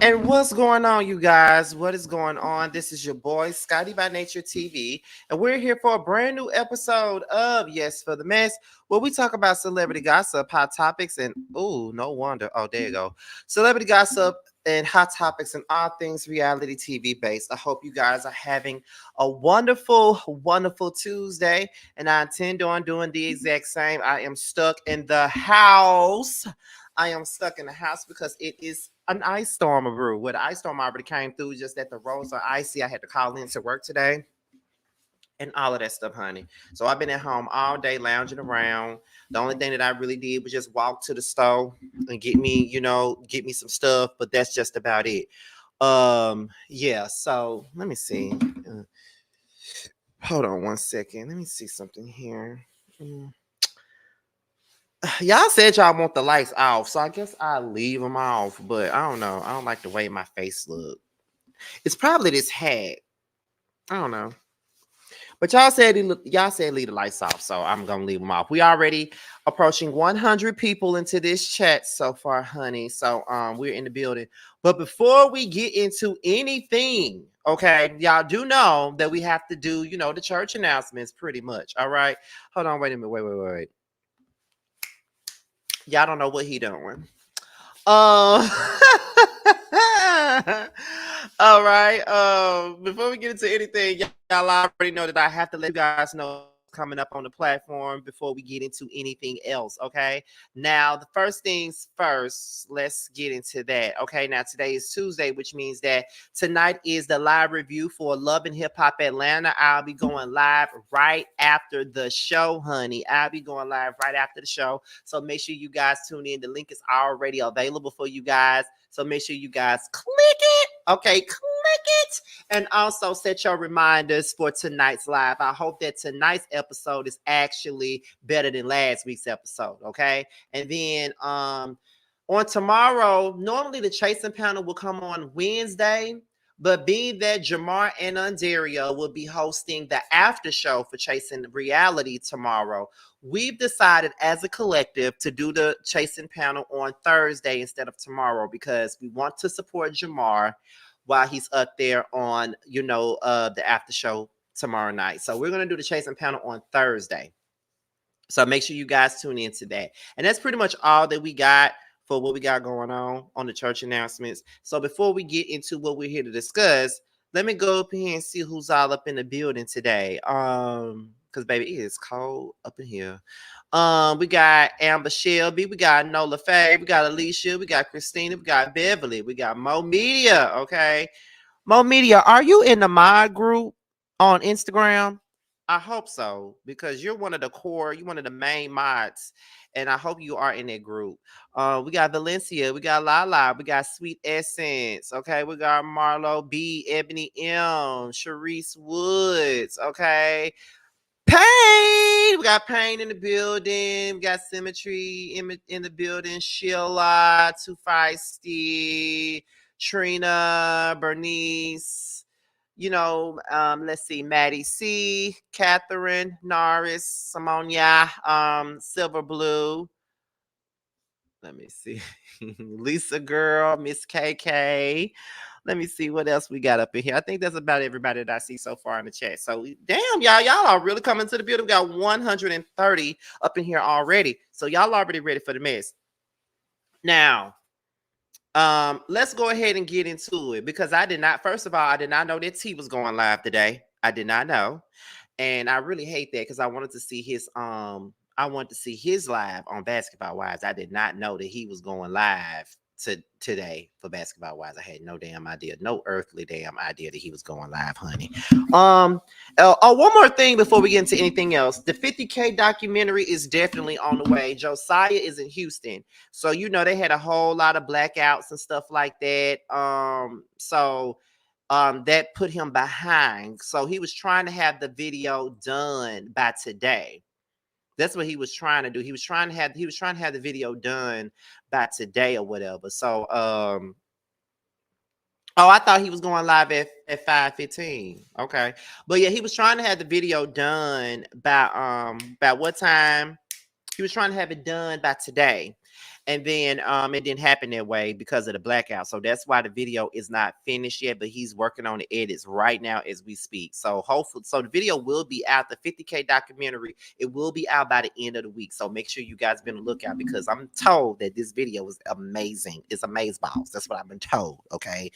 And what's going on, you guys? What is going on? This is your boy, Scotty by Nature TV, and we're here for a brand new episode of Yes for the Mess, where we talk about celebrity gossip, hot topics, and no wonder. Oh, there you go. Celebrity gossip and hot topics and all things reality TV based. I hope you guys are having a wonderful, wonderful Tuesday, and I intend on doing the exact same. I am stuck in the house. I am stuck in the house because it is an ice storm of brew. Well, the ice storm already came through, just that the roads are icy. I had to call in to work today and all of that stuff, honey. So I've been at home all day lounging around. The only thing that I really did was just walk to the store and get me some stuff, but that's just about it. Yeah, so let me see. Hold on one second. Let me see something here. Y'all said y'all want the lights off, so I guess I'll leave them off. But I don't know. I don't like the way my face look. It's probably this hat. I don't know. But y'all said leave the lights off, so I'm gonna leave them off. We already approaching 100 people into this chat so far, honey. So we're in the building. But before we get into anything, okay, y'all do know that we have to do, the church announcements pretty much. All right. Hold on, wait a minute. Wait. Y'all don't know what he doing. Um, all right. Before we get into anything, y'all already know that I have to let you guys know coming up on the platform before we get into anything else. Okay. Now, the first things first, let's get into that. Okay. Now, today is Tuesday, which means that tonight is the live review for Love and Hip Hop Atlanta. I'll be going live right after the show, honey. I'll be going live right after the show. So make sure you guys tune in. The link is already available for you guys. So make sure you guys click it. Okay, click it. And also set your reminders for tonight's live. I hope that tonight's episode is actually better than last week's episode. Okay. And then on tomorrow, normally the chasing panel will come on Wednesday. But being that Jamar and Ondario will be hosting the after show for Chasing Reality tomorrow, we've decided as a collective to do the Chasing panel on Thursday instead of tomorrow because we want to support Jamar while he's up there on, the after show tomorrow night. So we're going to do the Chasing panel on Thursday. So make sure you guys tune into that. And that's pretty much all that we got for what we got going on the church announcements. So before we get into what we're here to discuss, let me go up here and see who's all up in the building today. Because baby, it is cold up in here. We got Amber Shelby, we got Nola Faye, we got Alicia, we got Christina, we got Beverly, we got Mo Media. Okay, Mo Media, are you in the mod group on Instagram? I hope so, because you're one of the main mods, and I hope you are in that group. We got Valencia, we got Lala, we got Sweet Essence, okay, we got Marlo B, Ebony M, Sharice Woods, okay, Pain, we got Pain in the building, we got Symmetry in the building, Sheila, Too Feisty, Trina, Bernice. Let's see, Maddie C, Catherine, Norris, Simonia, Silver Blue. Let me see. Lisa Girl, Miss KK. Let me see what else we got up in here. I think that's about everybody that I see so far in the chat. So damn, y'all are really coming to the building. We got 130 up in here already. So y'all already ready for the mess. Now, let's go ahead and get into it because I did not know that T was going live today. I did not know. And I really hate that because I wanted to see his live on Basketball Wives. I did not know that he was going live today for Basketball Wives. I had no damn idea, no earthly damn idea that he was going live, honey. One more thing before we get into anything else. The 50K documentary is definitely on the way. Josiah is in Houston, so they had a whole lot of blackouts and stuff like that. That put him behind. So he was trying to have the video done by today. That's what he was trying to do. He was trying to have the video done by today or whatever. So I thought he was going live at 5:15. Okay. But yeah, he was trying to have the video done by what time? He was trying to have it done by today. And then it didn't happen that way because of the blackout. So that's why the video is not finished yet, but he's working on the edits right now as we speak. So hopefully, so the video will be out, the 50K documentary, it will be out by the end of the week. So make sure you guys be on the lookout, because I'm told that this video is amazing. It's amazeballs. That's what I've been told. Okay.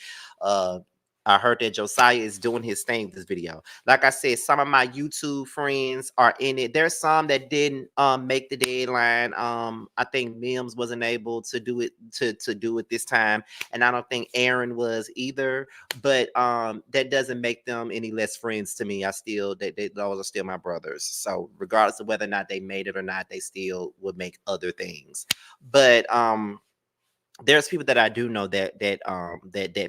I heard that Josiah is doing his thing with this video. Like I said, some of my YouTube friends are in it. There's some that didn't make the deadline. I think Mims wasn't able to do it to do it this time, and I don't think Aaron was either. But that doesn't make them any less friends to me. I still those are still my brothers. So regardless of whether or not they made it or not, they still would make other things. But there's people that I do know that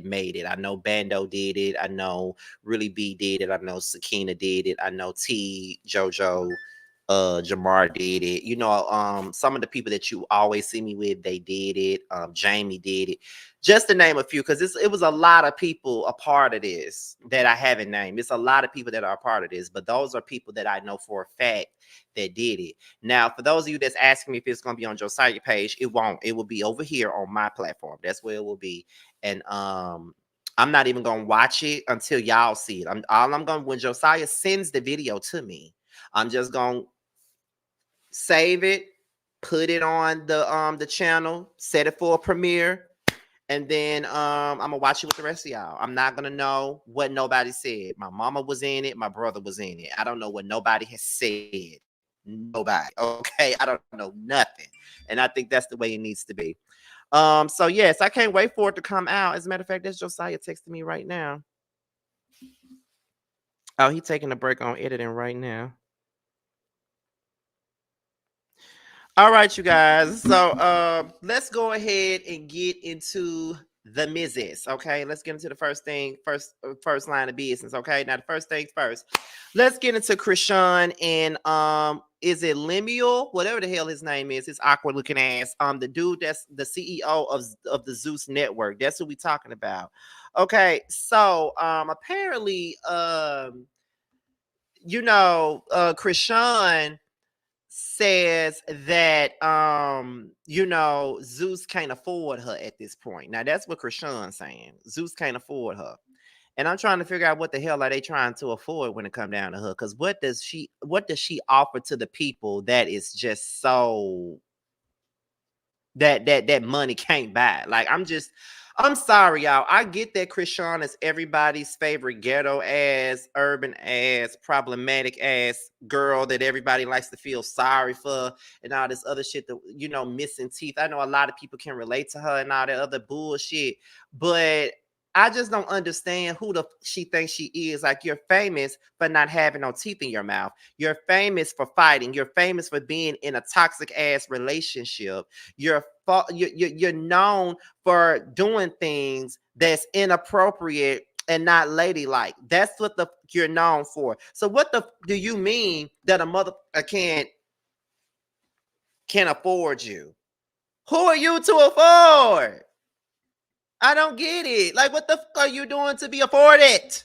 made it. I know Bando did it. I know Really B did it. I know Sakina did it. I know T, JoJo, Jamar did it. You know, some of the people that you always see me with, they did it. Jamie did it. Just to name a few, because it was a lot of people a part of this that I haven't named. It's a lot of people that are a part of this, but those are people that I know for a fact that did it. Now, for those of you that's asking me if it's going to be on Josiah's page, it won't. It will be over here on my platform. That's where it will be. And I'm not even going to watch it until y'all see it. When Josiah sends the video to me, I'm just going to save it, put it on the channel, set it for a premiere, and then I'm gonna watch it with the rest of y'all. I'm not gonna know what nobody said. My mama was in it, my brother was in it. I don't know what nobody has said. Nobody. Okay, I don't know nothing. And I think that's the way it needs to be. So yes, I can't wait for it to come out. As a matter of fact, that's Josiah texting me right now. Oh, he's taking a break on editing right now. All right, you guys. So let's go ahead and get into the Mrs. Okay, let's get into the first line of business. Okay, now the first things first. Let's get into Krishan and is it Lemuel? Whatever the hell his name is, his awkward looking ass. The dude that's the CEO of the Zeus Network. That's who we talking about. Okay, so apparently Krishan says that Zeus can't afford her at this point. Now that's what Krishan's saying. Zeus can't afford her. And I'm trying to figure out what the hell are they trying to afford when it comes down to her? Because what does she offer to the people that is just so that money can't buy? Like, I'm sorry, y'all. I get that Krishan is everybody's favorite ghetto ass, urban ass, problematic ass girl that everybody likes to feel sorry for and all this other shit that, missing teeth. I know a lot of people can relate to her and all that other bullshit, but I just don't understand who she thinks she is. Like, you're famous for not having no teeth in your mouth. You're famous for fighting. You're famous for being in a toxic ass relationship. You're known for doing things that's inappropriate and not ladylike. That's what you're known for. So what do you mean that a mother can't afford you? Who are you to afford? I don't get it. Like, what the fuck are you doing to be afforded?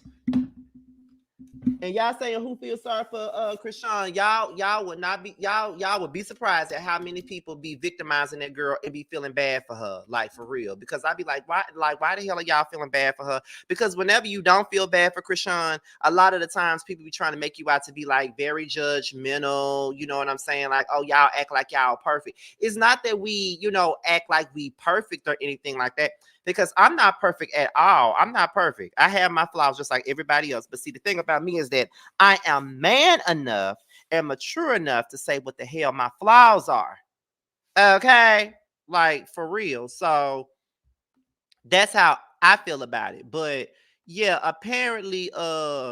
And y'all saying who feels sorry for Krishan? Y'all would not be y'all would be surprised at how many people be victimizing that girl and be feeling bad for her, like, for real. Because I'd be like, why the hell are y'all feeling bad for her? Because whenever you don't feel bad for Krishan, a lot of the times people be trying to make you out to be like very judgmental. You know what I'm saying? Like, oh, y'all act like y'all perfect. It's not that we, act like we perfect or anything like that. Because I'm not perfect at all. I'm not perfect. I have my flaws just like everybody else. But see, the thing about me is that I am man enough and mature enough to say what the hell my flaws are. Okay? Like, for real. So that's how I feel about it. But yeah, apparently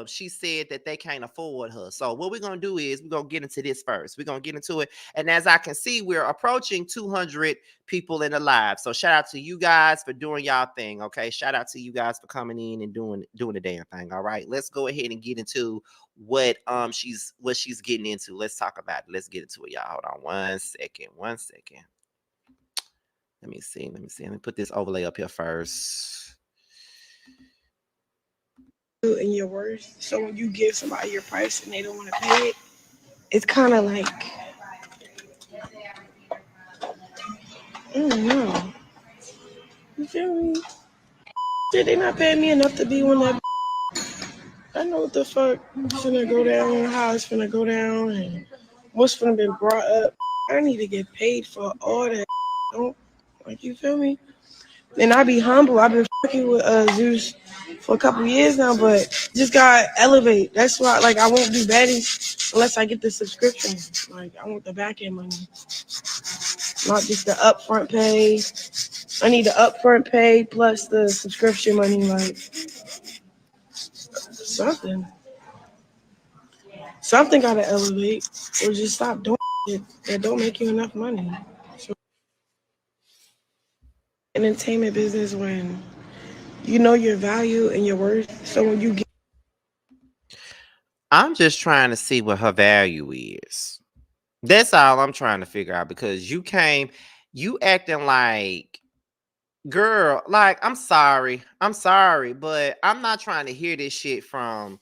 she said that they can't afford her. So what we're gonna do is we're gonna get into this first. We're gonna get into it. And as I can see, we're approaching 200 people in the live. So shout out to you guys for doing y'all thing. Okay. Shout out to you guys for coming in and doing the damn thing. All right. Let's go ahead and get into what she's getting into. Let's talk about it. Let's get into it, y'all. Hold on one second. Let me see. Let me put this overlay up here first. In your worth. So when you give somebody your price and they don't want to pay it, it's kind of like I don't know. You feel me? Shit, they not paying me enough to be one that. I know what the fuck finna go down, how it's finna go down, and what's finna be brought up. I need to get paid for all that. Don't like you feel me? And I be humble. I've been fucking with Zeus for a couple years now, but just gotta elevate. That's why, like, I won't do baddies unless I get the subscription. Like, I want the back end money, not just the upfront pay. I need the upfront pay plus the subscription money, like something. Something gotta elevate, or just stop doing it that don't make you enough money. So, entertainment business when you know your value and your worth. So when you get I'm just trying to see what her value is. That's all I'm trying to figure out because you acting like, girl, like I'm sorry, but I'm not trying to hear this shit from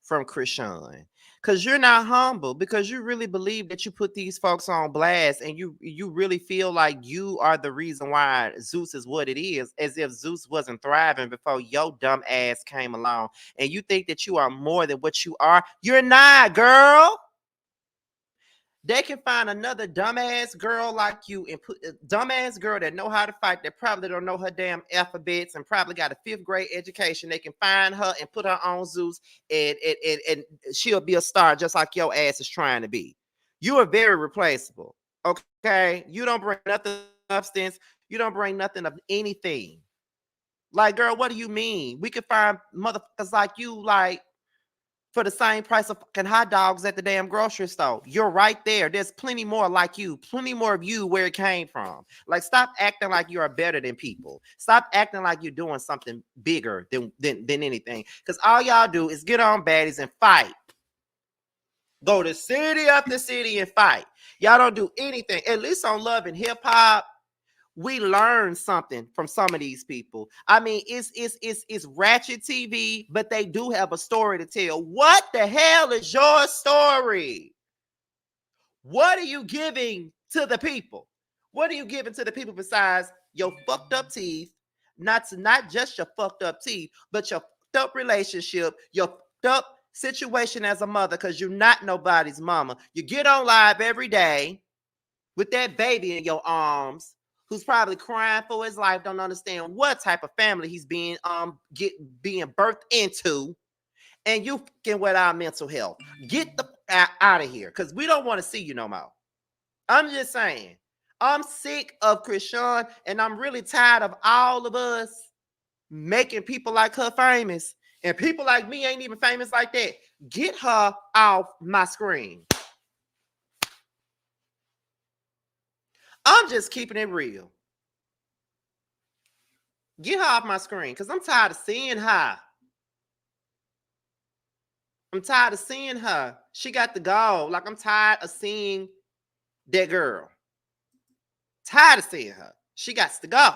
Krishan. Cause you're not humble, because you really believe that you put these folks on blast, and you really feel like you are the reason why Zeus is what it is, as if Zeus wasn't thriving before your dumb ass came along. And you think that you are more than what you are. You're not, girl. They can find another dumbass girl like you and put a dumbass girl that know how to fight, that probably don't know her damn alphabets and probably got a 5th grade education. They can find her and put her on Zeus, and she'll be a star just like your ass is trying to be. You are very replaceable. Okay? You don't bring nothing of substance. You don't bring nothing of anything. Like, girl, what do you mean? We could find motherfuckers like you, like, for the same price of fucking hot dogs at the damn grocery store. You're right there. There's plenty more like you, plenty more of you where it came from. Like, stop acting like you are better than people. Stop acting like you're doing something bigger than anything. Because all y'all do is get on baddies and fight. Go to city after city and fight. Y'all don't do anything. At least on Love and Hip Hop, we learn something from some of these people. I mean, it's ratchet TV, but they do have a story to tell. What the hell is your story? What are you giving to the people? What are you giving to the people besides your fucked up teeth? Not just your fucked up teeth, but your fucked up relationship, your fucked up situation as a mother, because you're not nobody's mama. You get on live every day with that baby in your arms, who's probably crying for his life, don't understand what type of family he's being birthed into, and you fucking with our mental health. Get the out of here, because we don't want to see you no more. I'm just saying. I'm sick of Krishan, and I'm really tired of all of us making people like her famous, and people like me ain't even famous like that. Get her off my screen. I'm just keeping it real. Get her off my screen, because I'm tired of seeing her. I'm tired of seeing her. She got the gall. Like, I'm tired of seeing that girl. Tired of seeing her. She got to go.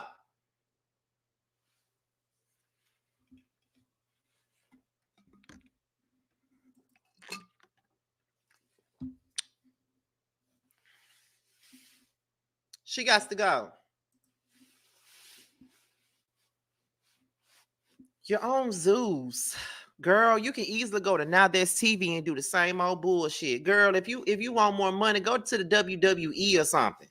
She got to go. Your own Zeus. Girl, you can easily go to Now There's TV and do the same old bullshit. Girl, if you want more money, go to the WWE or something.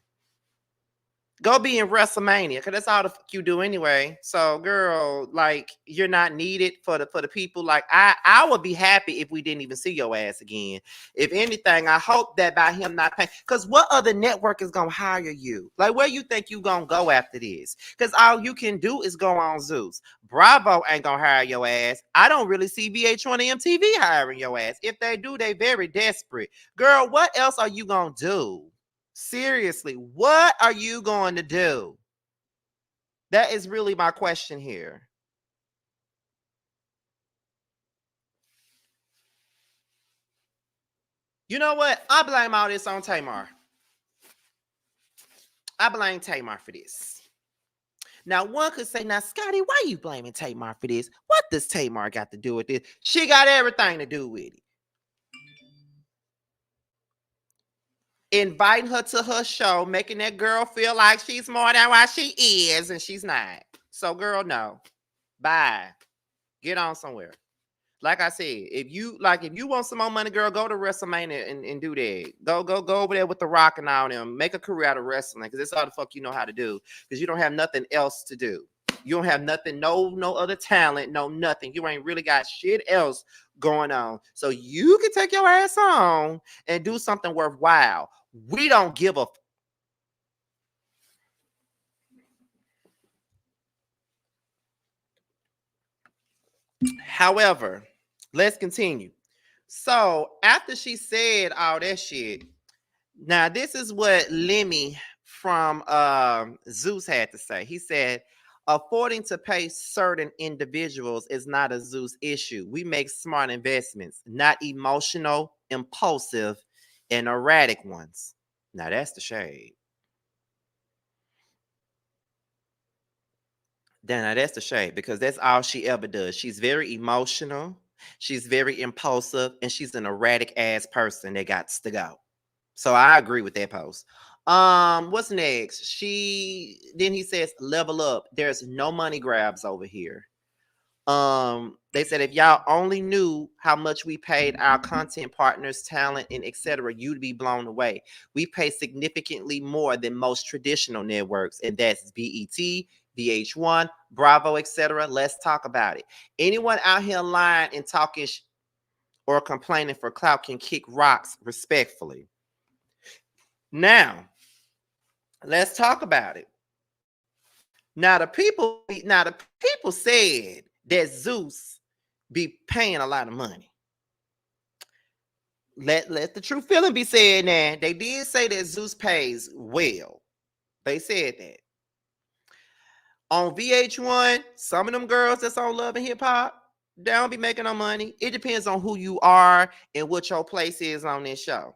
Go be in WrestleMania, because that's all the fuck you do anyway. So, girl, like, you're not needed for the people. Like, I would be happy if we didn't even see your ass again. If anything, I hope that by him not paying, because what other network is gonna hire you? Like, where you think you gonna go after this? Because all you can do is go on Zeus. Bravo ain't gonna hire your ass. I don't really see VH1 and MTV hiring your ass. If they do, they very desperate. Girl, what else are you gonna do? Seriously, what are you going to do? That is really my question here. You know what? I blame all this on Tamar. I blame Tamar for this. Now, one could say, now, Scotty, why are you blaming Tamar for this? What does Tamar got to do with this? She got everything to do with it. inviting her to her show, making that girl feel like she's more than what she is, and she's not. So, girl, no. Bye. Get on somewhere. Like I said, if you want some more money, girl, go to WrestleMania and do that. Go over there with The Rock and all them. Make a career out of wrestling, because that's all the fuck you know how to do. Because you don't have nothing else to do. You don't have nothing, no other talent, no nothing. You ain't really got shit else going on. So you can take your ass on and do something worthwhile. We don't give a However, let's continue. So after she said all that shit, now this is what Lemmy from Zeus had to say. He said, affording to pay certain individuals is not a Zeus issue. We make smart investments, not emotional, impulsive, and erratic ones. Now that's the shade. Now that's the shade, because that's all she ever does. She's very emotional, she's very impulsive, and she's an erratic ass person that got to go. So I agree with that post. What's next? He says, level up. There's no money grabs over here. They said, if y'all only knew how much we paid our content partners, talent, and etc., you'd be blown away. We pay significantly more than most traditional networks, and that's BET, VH1, Bravo, etc. Let's talk about it. Anyone out here lying and talking or complaining for clout can kick rocks respectfully. Now, let's talk about it. Now the people said that Zeus be paying a lot of money. Let the true feeling be said now. They did say that Zeus pays well. They said that. On VH1, some of them girls that's on Love and Hip Hop, they don't be making no money. It depends on who you are and what your place is on this show.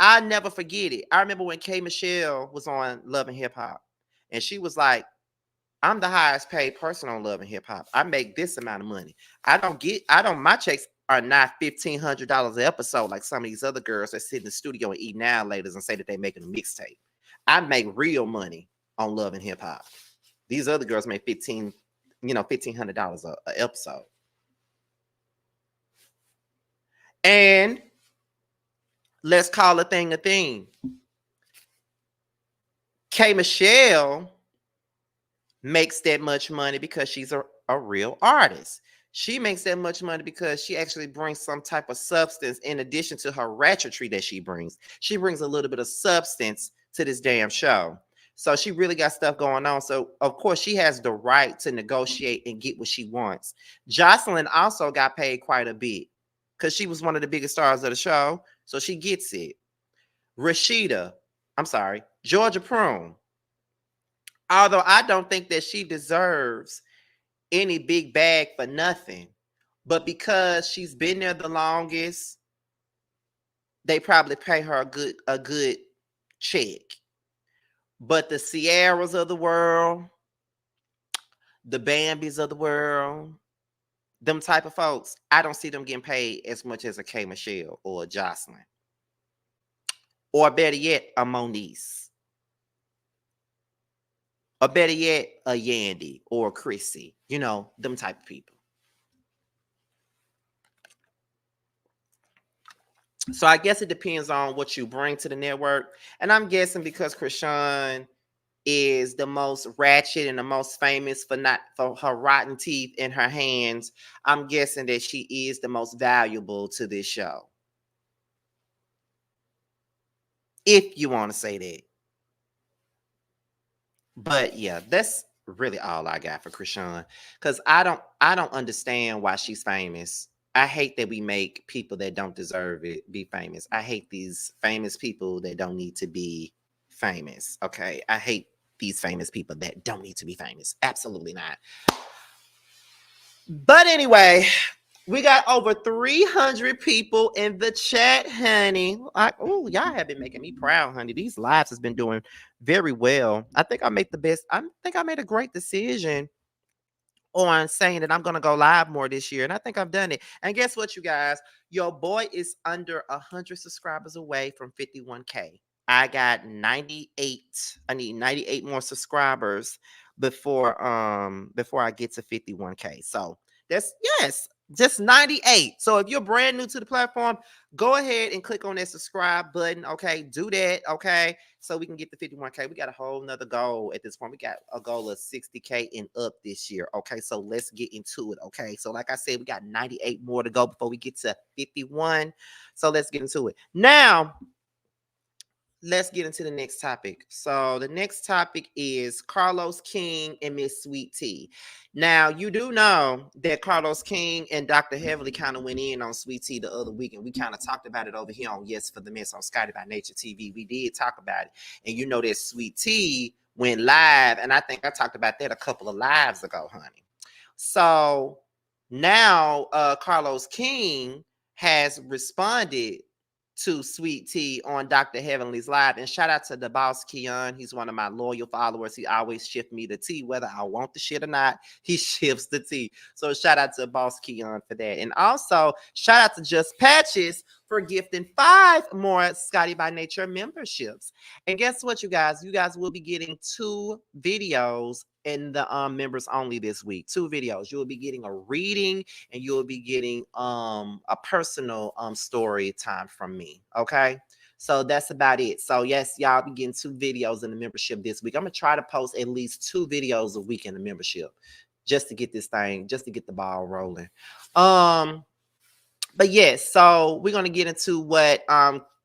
I never forget it. I remember when K Michelle was on Love and Hip Hop, and she was like, I'm the highest paid person on Love and Hip Hop. I make this amount of money. My checks are not $1,500 an episode like some of these other girls that sit in the studio and eat now laters and say that they're making a mixtape. I make real money on Love and Hip Hop. These other girls make $1,500 an episode. And let's call a thing a thing. K Michelle makes that much money because she's a real artist. She makes that much money because she actually brings some type of substance in addition to her ratchetry that she brings. She brings a little bit of substance to this damn show. So she really got stuff going on. So, of course, she has the right to negotiate and get what she wants. Jocelyn also got paid quite a bit because she was one of the biggest stars of the show. So she gets it. Georgia Prune. Although I don't think that she deserves any big bag for nothing, but because she's been there the longest, they probably pay her a good check. But the Sierras of the world, the Bambis of the world, them type of folks, I don't see them getting paid as much as a K Michelle or a Jocelyn. Or better yet, a Moniece. Or better yet, a Yandy or a Chrissy. Them type of people. So I guess it depends on what you bring to the network. And I'm guessing because Krishan is the most ratchet and the most famous for her rotten teeth in her hands, I'm guessing that she is the most valuable to this show. If you want to say that. But yeah, that's really all I got for Krishan. Because I don't understand why she's famous. I hate that we make people that don't deserve it be famous. I hate these famous people that don't need to be famous. Okay. I hate these famous people that don't need to be famous. Absolutely not. But anyway, we got over 300 people in the chat, honey. Y'all have been making me proud, honey. These lives has been doing very well. I think I made a great decision on saying that I'm going to go live more this year. And I think I've done it. And guess what, you guys? Your boy is under 100 subscribers away from 51K. I got 98. I need 98 more subscribers before I get to 51K. So that's yes, just 98. So if you're brand new to the platform, go ahead and click on that subscribe button. Okay, do that. Okay, so we can get to 51K. We got a whole nother goal at this point. We got a goal of 60K and up this year. Okay, so let's get into it. Okay, so like I said, we got 98 more to go before we get to 51. So let's get into it now. Let's get into the next topic. So the next topic is Carlos King and Miss Sweet Tea. Now you do know that Carlos King and Dr. Heavily kind of went in on Sweet Tea the other week, and we kind of talked about it over here on Yes for the Miss on Scotty by Nature TV. We did talk about it, and you know that Sweet Tea went live, and I think I talked about that a couple of lives ago, honey. So now Carlos King has responded to Sweet Tea on Dr. Heavenly's live. And shout out to the boss Keon. He's one of my loyal followers. He always shifts me the tea, whether I want the shit or not. He shifts the tea. So shout out to boss Keon for that. And also shout out to Just Patches for gifting 5 more Scotty by Nature memberships. And guess what, you guys? You guys will be getting 2 videos in the members only this week. 2 videos. You will be getting a reading and you will be getting a personal story time from me. Okay. So that's about it. So yes, y'all be getting 2 videos in the membership this week. I'm gonna try to post at least 2 videos a week in the membership just to get this thing, just to get the ball rolling. But yes, so we're gonna get into what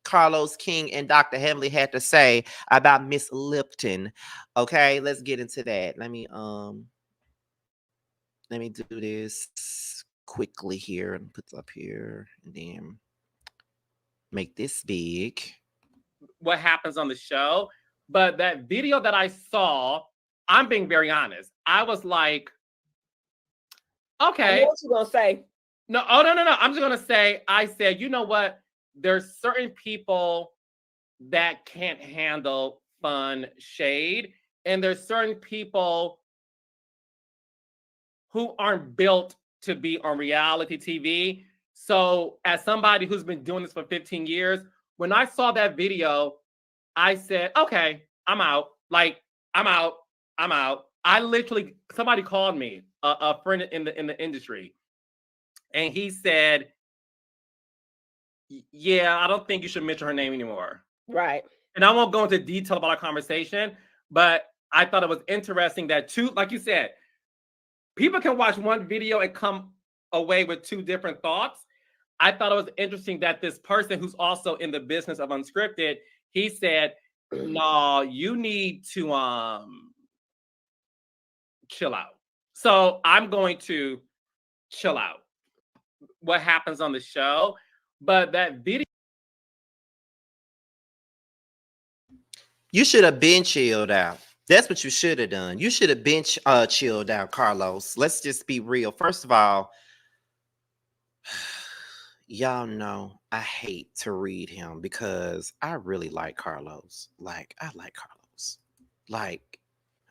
Carlos King and Dr. Heavenly had to say about Miss Lipton. Okay, let's get into that. Let me do this quickly here and put it up here and then make this big. What happens on the show? But that video that I saw, I'm being very honest. I was like, okay. I know what you're gonna say. No. I'm just gonna say, I said, you know what? There's certain people that can't handle fun shade, and there's certain people who aren't built to be on reality TV. So as somebody who's been doing this for 15 years, when I saw that video, I said, okay, I'm out. Like, I'm out. I literally, somebody called me, a friend in the industry, and he said, yeah, I don't think you should mention her name anymore. Right. And I won't go into detail about our conversation, but I thought it was interesting that 2, like you said, people can watch one video and come away with 2 different thoughts. I thought it was interesting that this person who's also in the business of unscripted, he said, no, you need to chill out. So I'm going to chill out. What happens on the show? But that video, you should have been chilled out. That's what you should have done. You should have been chilled out, Carlos. Let's just be real. First of all, y'all know I hate to read him because I really like Carlos. Like, I like Carlos. Like,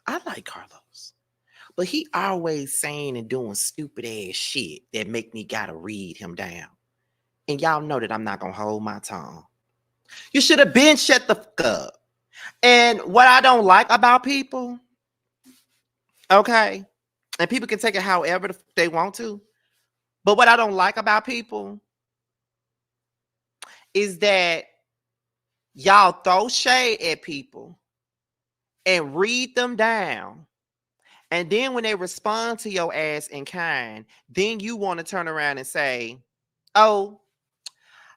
I like Carlos. But he always saying and doing stupid ass shit that make me gotta read him down. And y'all know that I'm not gonna hold my tongue. You should have been shut the fuck up. And what I don't like about people, okay, and people can take it however they want to, but what I don't like about people is that y'all throw shade at people and read them down. And then when they respond to your ass in kind, then you want to turn around and say, oh,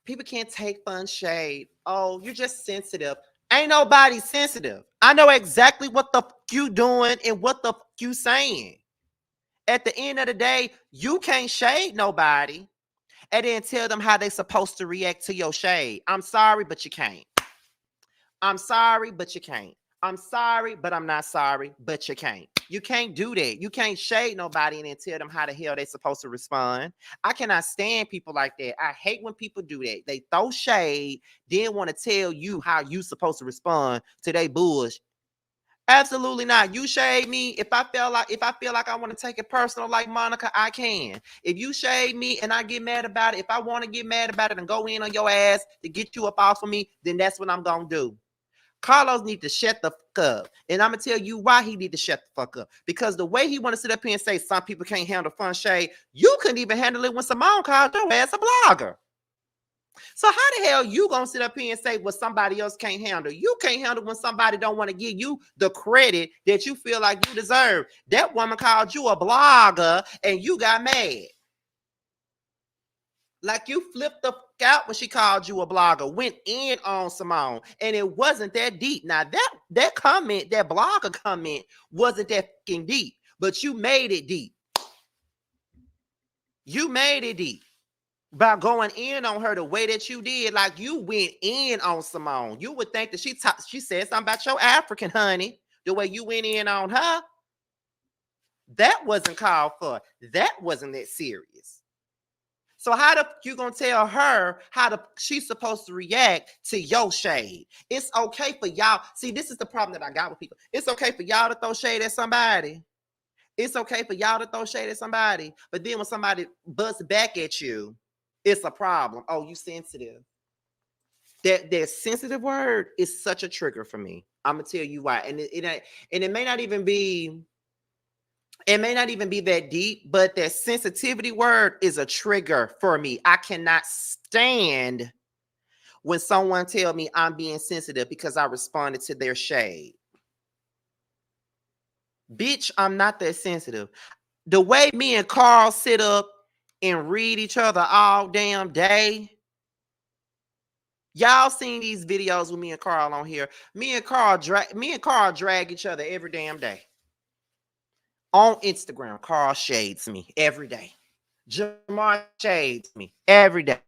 people can't take fun shade. Oh, you're just sensitive. Ain't nobody sensitive. I know exactly what the fuck you doing and what the fuck you saying. At the end of the day, you can't shade nobody and then tell them how they supposed to react to your shade. I'm sorry, but you can't. I'm sorry, but you can't. I'm sorry, but I'm not sorry, but you can't. You can't do that. You can't shade nobody and then tell them how the hell they supposed to respond. I cannot stand people like that. I hate when people do that. They throw shade, then want to tell you how you supposed to respond to their bullshit. Absolutely not. You shade me. If I feel like I want to take it personal like Monica, I can. If you shade me and I get mad about it, if I want to get mad about it and go in on your ass to get you up off of me, then that's what I'm gonna do. Carlos need to shut the fuck up. And I'm going to tell you why he need to shut the fuck up. Because the way he want to sit up here and say some people can't handle fun shade, you couldn't even handle it when Simone called your ass a blogger. So how the hell you gonna sit up here and say what somebody else can't handle? You can't handle when somebody don't want to give you the credit that you feel like you deserve. That woman called you a blogger and you got mad. Like you flipped the fuck out when she called you a blogger, went in on Simone, and it wasn't that deep. Now that comment, that blogger comment, wasn't that fucking deep, but you made it deep. You made it deep by going in on her the way that you did. Like you went in on Simone. You would think that she said something about your African honey, the way you went in on her. That wasn't called for. That wasn't that serious. So how the you gonna tell her she's supposed to react to your shade? It's okay for y'all. See, this is the problem that I got with people. It's okay for y'all to throw shade at somebody. It's okay for y'all to throw shade at somebody. But then when somebody busts back at you, it's a problem. Oh, you sensitive. That sensitive word is such a trigger for me. I'm gonna tell you why. And it may not even be. It may not even be that deep, but that sensitivity word is a trigger for me. I cannot stand when someone tell me I'm being sensitive because I responded to their shade. Bitch, I'm not that sensitive. The way me and Carl sit up and read each other all damn day. Y'all seen these videos with me and Carl on here. Me and Carl drag each other every damn day. On Instagram, Carl shades me every day. Jamar shades me every day.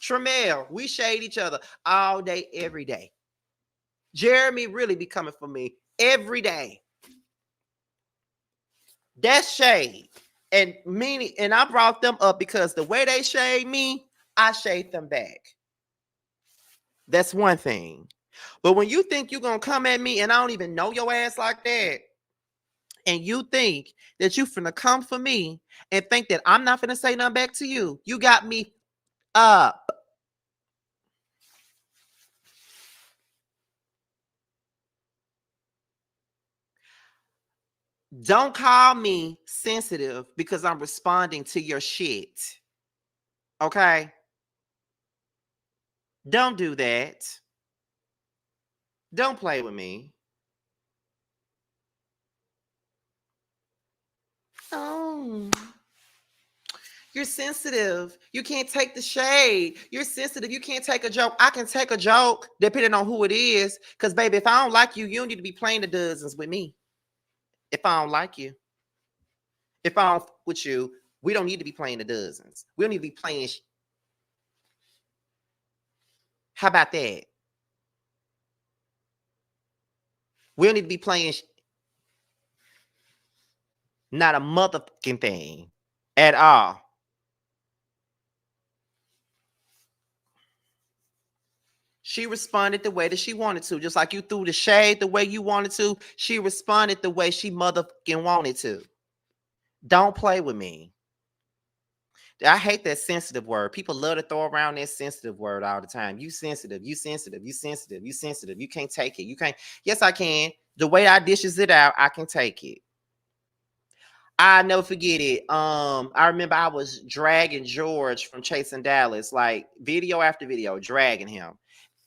Tramel, we shade each other all day, every day. Jeremy really be coming for me every day. That's shade. And I brought them up because the way they shade me, I shade them back. That's one thing. But when you think you're going to come at me and I don't even know your ass like that, and you think that you finna come for me and think that I'm not finna say nothing back to you, you got me up. Don't call me sensitive because I'm responding to your shit. Okay? Don't do that. Don't play with me. Oh, you're sensitive. You can't take the shade. You're sensitive. You can't take a joke. I can take a joke depending on who it is. Because, baby, if I don't like you, you don't need to be playing the dozens with me. If I don't like you. If I don't with you, we don't need to be playing the dozens. We don't need to be playing. How about that? We don't need to be playing not a motherfucking thing at all. She responded the way that she wanted to. Just like you threw the shade the way you wanted to, she responded the way she motherfucking wanted to. Don't play with me. I hate that sensitive word. People love to throw around that sensitive word all the time. You sensitive, you sensitive, you sensitive, you sensitive. You can't take it. You can't. Yes, I can. The way I dishes it out, I can take it. I never forget it. I remember I was dragging George from Chasing Dallas, like video after video, dragging him.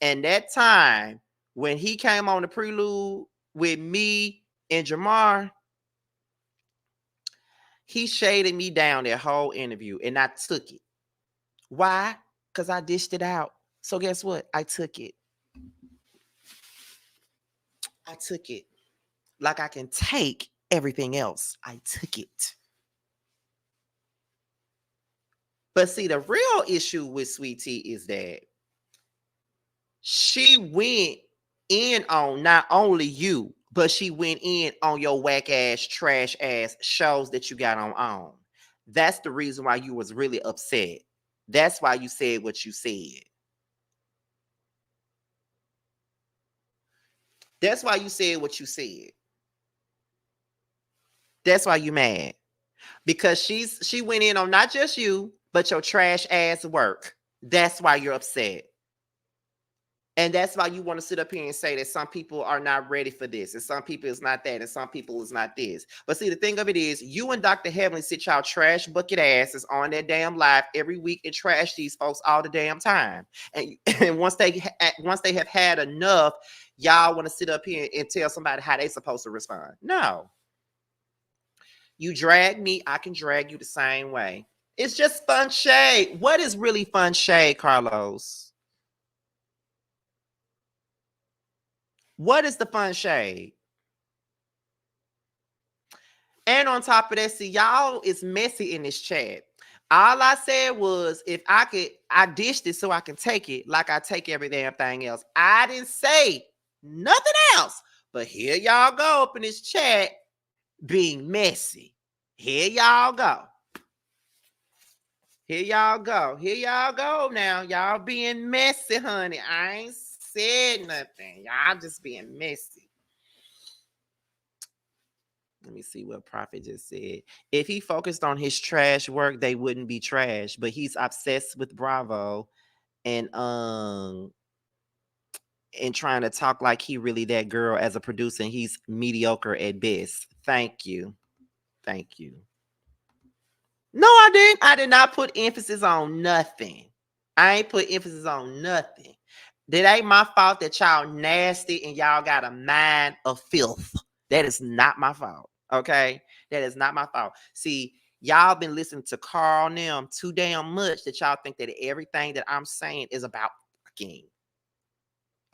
And that time when he came on the prelude with me and Jamar, he shaded me down that whole interview, and I took it. Why? Because I dished it out. So guess what? I took it. I took it. Like I can take everything else. I took it. But see, the real issue with Sweet Tea is that she went in on not only you, but she went in on your whack ass, trash ass shows that you got on. That's the reason why you was really upset. That's why you said what you said. That's why you said what you said. That's why you mad. Because she went in on not just you, but your trash ass work. That's why you're upset. And that's why you want to sit up here and say that some people are not ready for this, and some people is not that, and some people is not this. But see, the thing of it is, you and Dr. Heavenly sit y'all trash bucket asses on that damn live every week and trash these folks all the damn time. And once they have had enough, y'all want to sit up here and tell somebody how they supposed to respond. No. You drag me, I can drag you the same way. It's just fun shade. What is really fun shade, Carlos? What is the fun shade? And on top of that, see, y'all is messy in this chat. All I said was, if I could, I dished it so I can take it like I take every damn thing else. I didn't say nothing else. But here y'all go up in this chat being messy. Here y'all go. Here y'all go. Here y'all go now. Y'all being messy, honey. I ain't said nothing. Y'all just being messy. Let me see what Prophet just said. If he focused on his trash work, they wouldn't be trash. But he's obsessed with Bravo and trying to talk like he really that girl as a producer, and he's mediocre at best. Thank you. Thank you. No, I didn't. I did not put emphasis on nothing. I ain't put emphasis on nothing. That ain't my fault that y'all nasty and y'all got a mind of filth. That is not my fault. Okay? That is not my fault. See, y'all been listening to Carl and them too damn much that y'all think that everything that I'm saying is about fucking.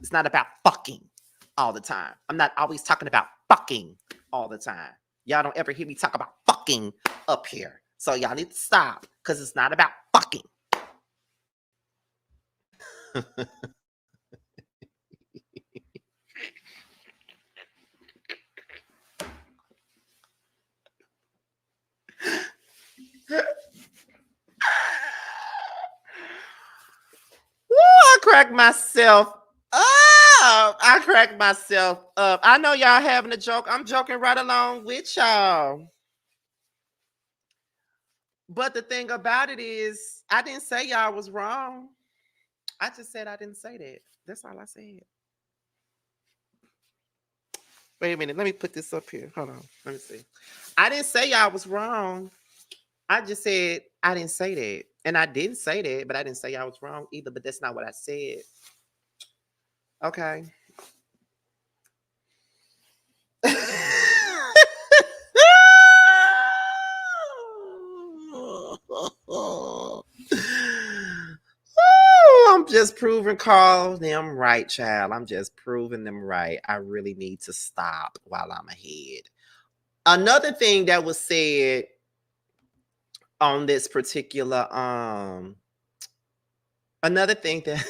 It's not about fucking all the time. I'm not always talking about fucking all the time. Y'all don't ever hear me talk about fucking up here. So y'all need to stop because it's not about fucking. I cracked myself up. I cracked myself up. I know y'all having a joke. I'm joking right along with y'all. But the thing about it is, I didn't say y'all was wrong. I just said I didn't say that. That's all I said. Wait a minute. Let me put this up here. Hold on. Let me see. I didn't say y'all was wrong. I just said I didn't say that. And I didn't say that, but I didn't say I was wrong either. But that's not what I said. Okay. I'm just proving Carl them right, child. I'm just proving them right. I really need to stop while I'm ahead. Another thing that was said on this particular another thing that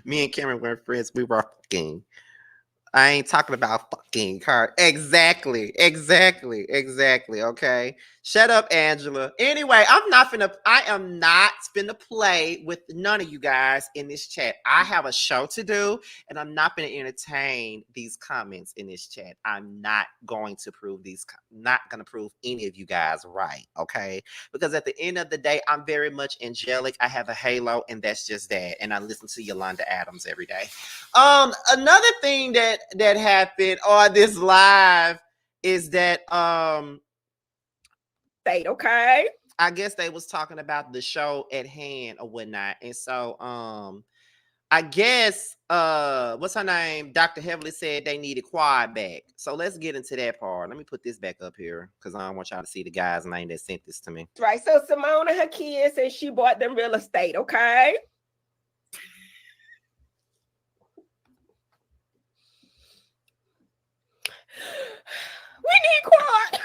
me and Cameron were friends, we were fucking. I ain't talking about fucking car. Exactly. Okay. Shut up, Angela. Anyway, I am not finna play with none of you guys in this chat. I have a show to do, and I'm not gonna entertain these comments in this chat. I'm not going to not gonna prove any of you guys right. Okay. Because at the end of the day, I'm very much angelic. I have a halo, and that's just that. And I listen to Yolanda Adams every day. Another thing that happened on this live is that okay. I guess they was talking about the show at hand or whatnot, and so I guess what's her name? Dr. Heavily said they needed Quad back. So let's get into that part. Let me put this back up here because I don't want y'all to see the guy's name that sent this to me. Right. So Simone and her kids said she bought them real estate, okay? We need Quad.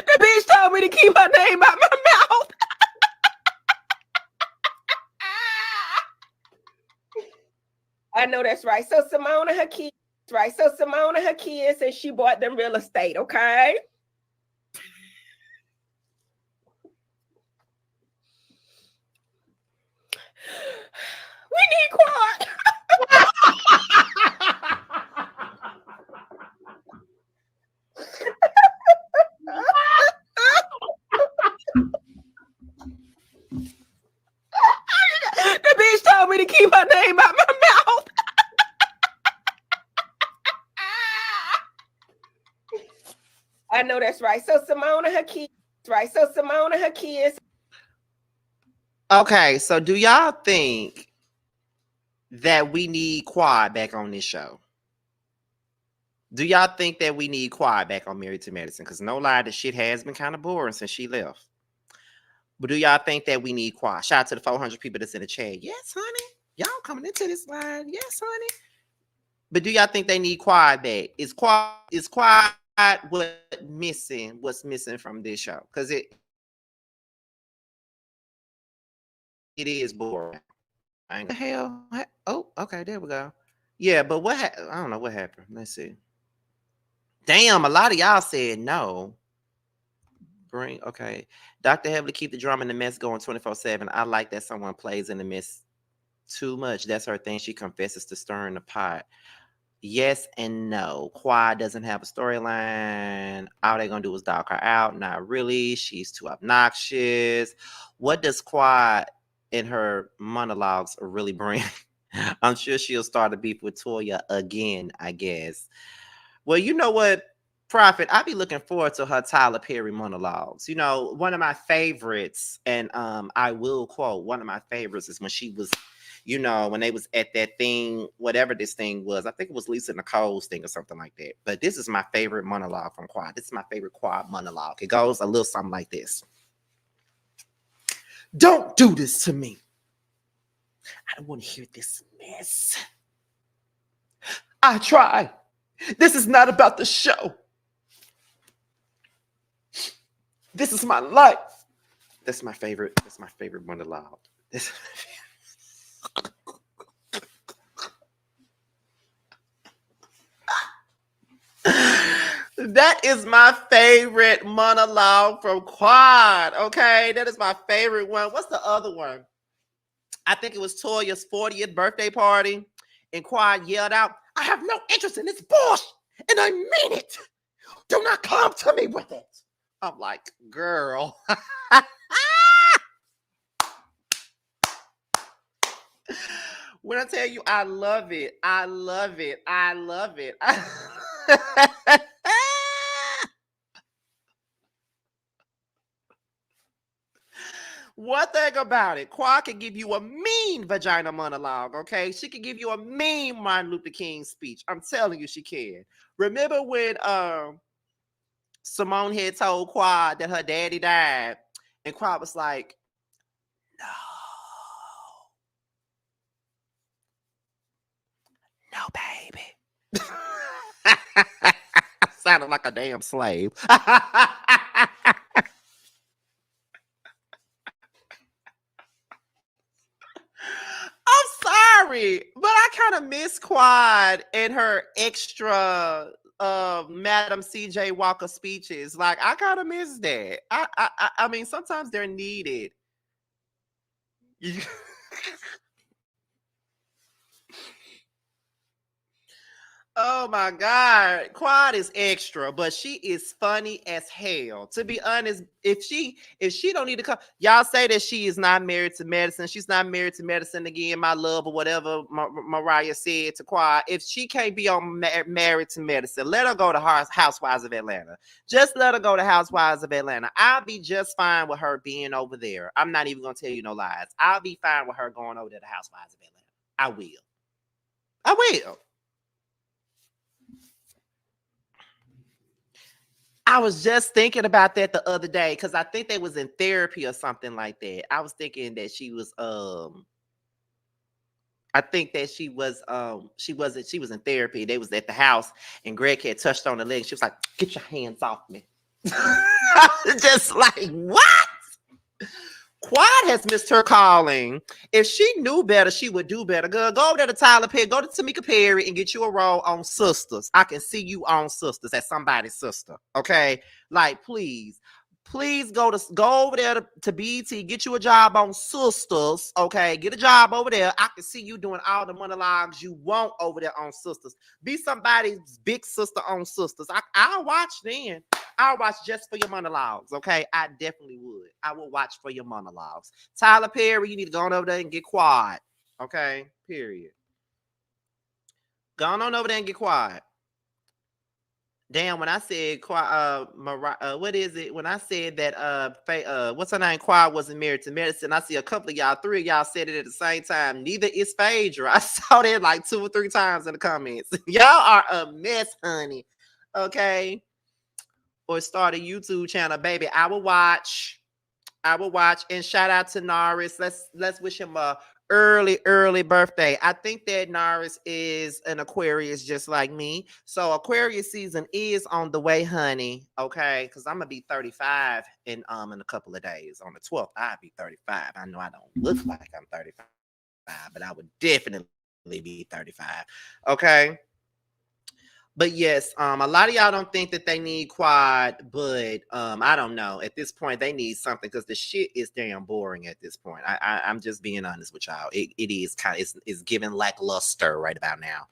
The bitch told me to keep her name out my mouth. I know that's right. So Simone and her kids, right? So Simone and her kids said she bought them real estate, okay? We need Quad. keep her name out my mouth. I know that's right. So Simone and her kids, right? So Simone and her kids. Okay, so do y'all think that we need Quad back on this show? Do y'all think that we need Quad back on Married to Medicine? Because no lie, the shit has been kind of boring since she left. But do y'all think that we need Quad? Shout out to the 400 people that's in the chat. Yes, honey. Y'all coming into this line. Yes, honey. But do y'all think they need Quad back? Is Quad what's missing from this show? Because it is boring. I ain't the hell. Oh, okay, there we go. Yeah, but I don't know what happened. Let's see. Damn, a lot of y'all said no. Okay. Dr. Heavily, keep the drama in the mess going 24/7. I like that someone plays in the mess too much. That's her thing. She confesses to stirring the pot. Yes and no. Quad doesn't have a storyline. All they're gonna do is dog her out. Not really. She's too obnoxious. What does Quad in her monologues really bring? I'm sure she'll start a beef with Toya again, I guess. Well, you know what, Prophet, I be looking forward to her Tyler Perry monologues. You know, one of my favorites, and I will quote, one of my favorites is when she was, you know, when they was at that thing, whatever this thing was. I think it was Lisa Nicole's thing or something like that. But this is my favorite monologue from Quad. This is my favorite Quad monologue. It goes a little something like this. Don't do this to me. I don't want to hear this mess. I try. This is not about the show. This is my life. That's my favorite. That's my favorite monologue. That is my favorite monologue from Quad. Okay, that is my favorite one. What's the other one? I think it was Toya's 40th birthday party, and Quad yelled out, "I have no interest in this bullshit, and I mean it. Do not come to me with it." I'm like, girl. When I tell you I love it, I love it, I love it. One thing about it, Quad can give you a mean vagina monologue, okay? She can give you a mean Martin Luther King speech. I'm telling you she can. Remember when Simone had told Quad that her daddy died, and Quad was like, no, baby. Sounded like a damn slave. I'm sorry, but I kind of miss Quad and her extra Madam CJ Walker speeches. Like, I kind of miss that. I mean, sometimes they're needed. Oh my God. Quad is extra, but she is funny as hell. To be honest, if she don't need to come, y'all say that she is not married to medicine. She's not married to medicine again, my love, or whatever Mariah said to Quad. If she can't be on married to medicine, let her go to Housewives of Atlanta. Just let her go to Housewives of Atlanta. I'll be just fine with her being over there. I'm not even gonna tell you no lies. I'll be fine with her going over there to Housewives of Atlanta. I will. I was just thinking about that the other day because I think they was in therapy or something like that. I was thinking that she was I think that she was in therapy. They was at the house and Greg had touched on the leg. She was like, "Get your hands off me." Just like, what? Quad has missed her calling. If she knew better, she would do better. Girl, go over there to Tyler Perry, go to Tamika Perry and get you a role on Sisters. I can see you on Sisters as somebody's sister. Okay? Like, please go over there to BET, get you a job on Sisters. Okay, get a job over there. I can see you doing all the monologues you want over there on Sisters. Be somebody's big sister on Sisters. I'll watch then. I'll watch just for your monologues, okay? I definitely would. I will watch for your monologues. Tyler Perry, you need to go on over there and get Quad. Okay, period. Go on over there and get quiet. Damn, when I said what is it? When I said that what's her name? Quad wasn't married to medicine. I see a couple of y'all, three of y'all said it at the same time. Neither is Phaedra. I saw that like 2 or 3 times in the comments. Y'all are a mess, honey. Okay. Or start a YouTube channel, baby. I will watch. And shout out to Norris. Let's wish him a early birthday. I think that Norris is an Aquarius just like me. So Aquarius season is on the way, honey. Okay, because I'm gonna be 35 in a couple of days. On the 12th, I'll be 35. I know I don't look like I'm 35, but I would definitely be 35. Okay. But yes, a lot of y'all don't think that they need quad, but I don't know. At this point, they need something because the shit is damn boring at this point. I'm just being honest with y'all. It is kind of it's giving lackluster right about now.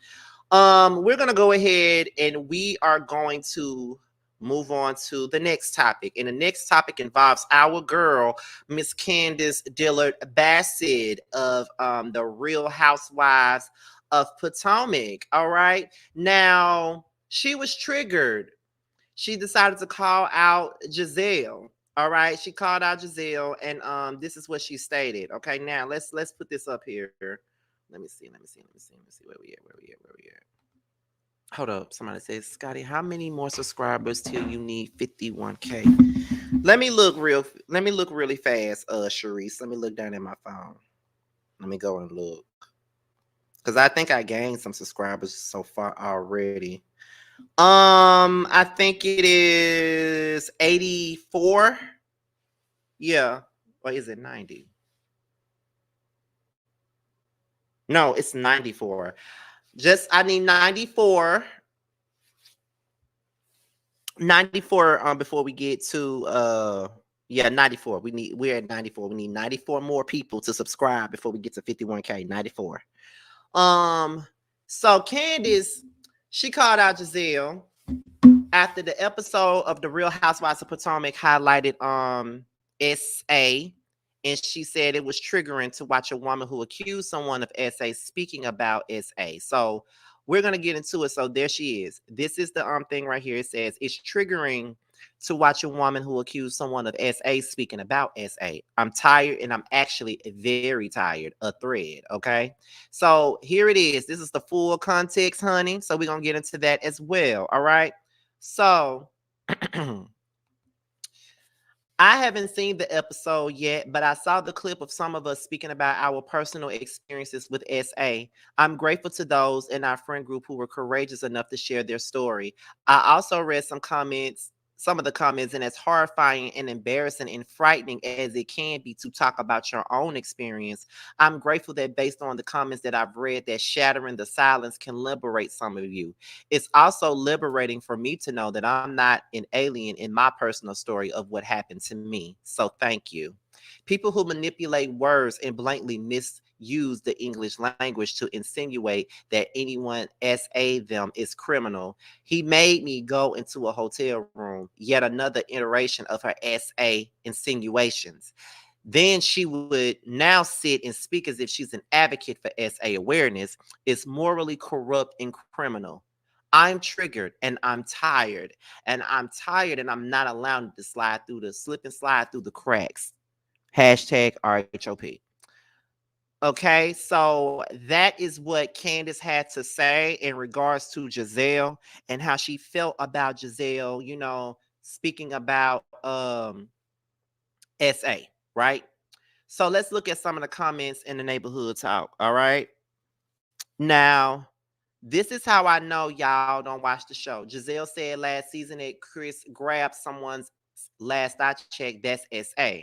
We're gonna go ahead and we are going to move on to the next topic. And the next topic involves our girl, Miss Candiace Dillard Bassett of the Real Housewives of Potomac. All right. Now, she was triggered. She decided to call out Giselle. All right. She called out Giselle, and this is what she stated. Okay. Now let's put this up here. Let me see. Where we at? Hold up. Somebody says, Scotty, how many more subscribers till you need 51K? Let me look really fast, Sharice. Let me look down at my phone. Let me go and look. Because I think I gained some subscribers so far already. I think it is 84. Yeah. Or is it 90? No, it's 94. I need 94. 94 before we get to 94. We're at 94. We need 94 more people to subscribe before we get to 51K. 94. So Candiace, she called out Giselle after the episode of The Real Housewives of Potomac highlighted SA, and she said it was triggering to watch a woman who accused someone of SA speaking about SA. So we're gonna get into it. So there she is. This is the thing right here. It says it's triggering to watch a woman who accused someone of SA speaking about SA. I'm tired, and I'm actually very tired. A thread. Okay. So here it is. This is the full context, honey. So we're gonna get into that as well. All right. So I haven't seen the episode yet, but I saw the clip of some of us speaking about our personal experiences with SA. I'm grateful to those in our friend group who were courageous enough to share their story. I also read some of the comments, and as horrifying and embarrassing and frightening as it can be to talk about your own experience, I'm grateful that based on the comments that I've read, that shattering the silence can liberate some of you. It's also liberating for me to know that I'm not an alien in my personal story of what happened to me. So thank you. People who manipulate words and blatantly misuse the English language to insinuate that anyone SA them is criminal. He made me go into a hotel room, yet another iteration of her SA insinuations. Then she would now sit and speak as if she's an advocate for SA awareness. It's morally corrupt and criminal. I'm triggered and I'm tired, and I'm not allowing to slip and slide through the cracks. Hashtag RHOP. Okay, so that is what Candiace had to say in regards to Giselle and how she felt about Giselle, speaking about SA, right? So let's look at some of the comments in the neighborhood talk. All right. Now, this is how I know y'all don't watch the show. Giselle said last season that Chris grabbed someone's last I checked, that's SA.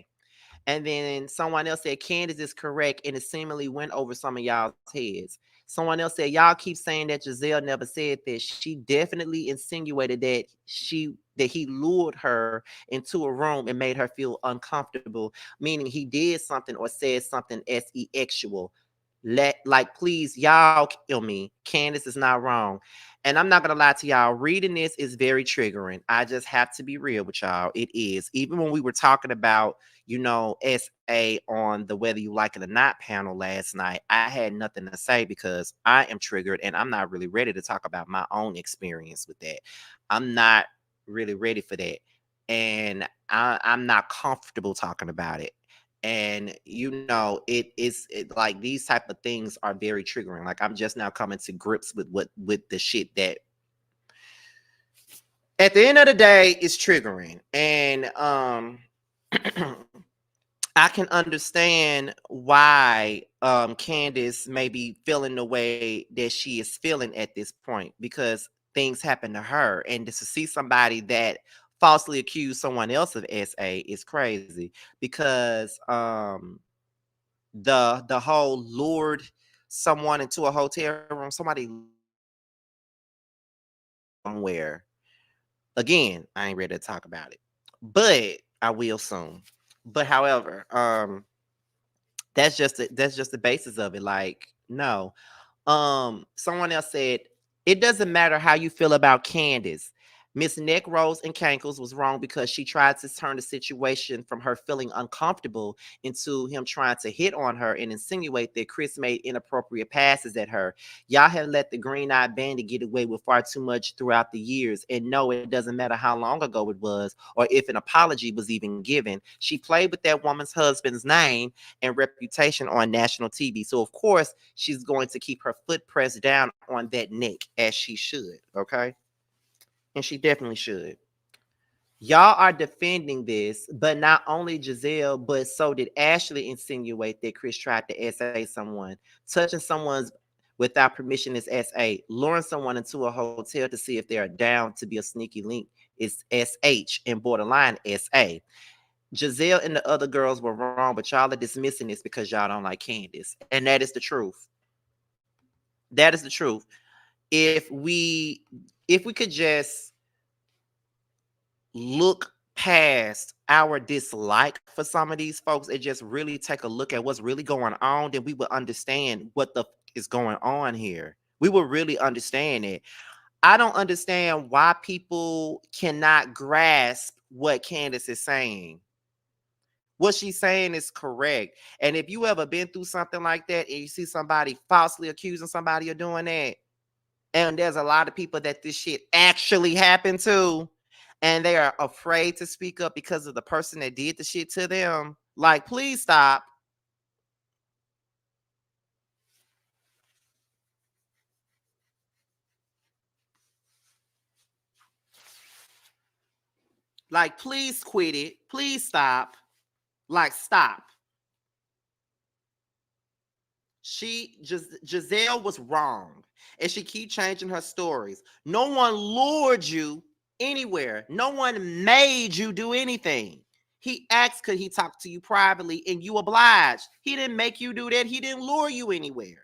And then someone else said Candiace is correct, and it seemingly went over some of y'all's heads. Someone else said y'all keep saying that Giselle never said this. She definitely insinuated that he lured her into a room and made her feel uncomfortable, meaning he did something or said something sexual. Please, y'all kill me. Candiace is not wrong. And I'm not gonna lie to y'all, reading this is very triggering. I just have to be real with y'all. It is. Even when we were talking about, SA on the Whether You Like It or Not panel last night, I had nothing to say because I am triggered and I'm not really ready to talk about my own experience with that. I'm not really ready for that. And I'm not comfortable talking about it. And like these type of things are very triggering. Like I'm just now coming to grips with the shit that at the end of the day is triggering. And I can understand why Candiace may be feeling the way that she is feeling at this point, because things happen to her, and to see somebody that falsely accused someone else of SA is crazy. Because the whole lured someone into a hotel room, somebody somewhere. Again, I ain't ready to talk about it, but I will soon. But however, that's just the basis of it. Like, no. Someone else said, it doesn't matter how you feel about Candiace. Miss Neck, Rose, and Cankles was wrong because she tried to turn the situation from her feeling uncomfortable into him trying to hit on her and insinuate that Chris made inappropriate passes at her. Y'all have let the green-eyed bandit get away with far too much throughout the years. And no, it doesn't matter how long ago it was or if an apology was even given. She played with that woman's husband's name and reputation on national TV. So, of course, she's going to keep her foot pressed down on that neck, as she should, okay? And she definitely should. Y'all are defending this, but not only Giselle, but so did Ashley insinuate that Chris tried to SA someone. Touching someone's without permission is SA. Luring someone into a hotel to see if they are down to be a sneaky link is SH, and borderline SA. Giselle and the other girls were wrong, but y'all are dismissing this because y'all don't like Candiace. And that is the truth. That is the truth. If we could just look past our dislike for some of these folks and just really take a look at what's really going on, then we would understand what the is going on here. We would really understand it. I don't understand why people cannot grasp what Candiace is saying. What she's saying is correct. And if you ever been through something like that and you see somebody falsely accusing somebody of doing that, and there's a lot of people that this shit actually happened to, and they are afraid to speak up because of the person that did the shit to them, like, please stop. Like, please quit it. Please stop. Like, stop. Giselle was wrong, and she keep changing her stories. No one lured you anywhere. No one made you do anything. He asked, could he talk to you privately, and you obliged. He didn't make you do that. He didn't lure you anywhere.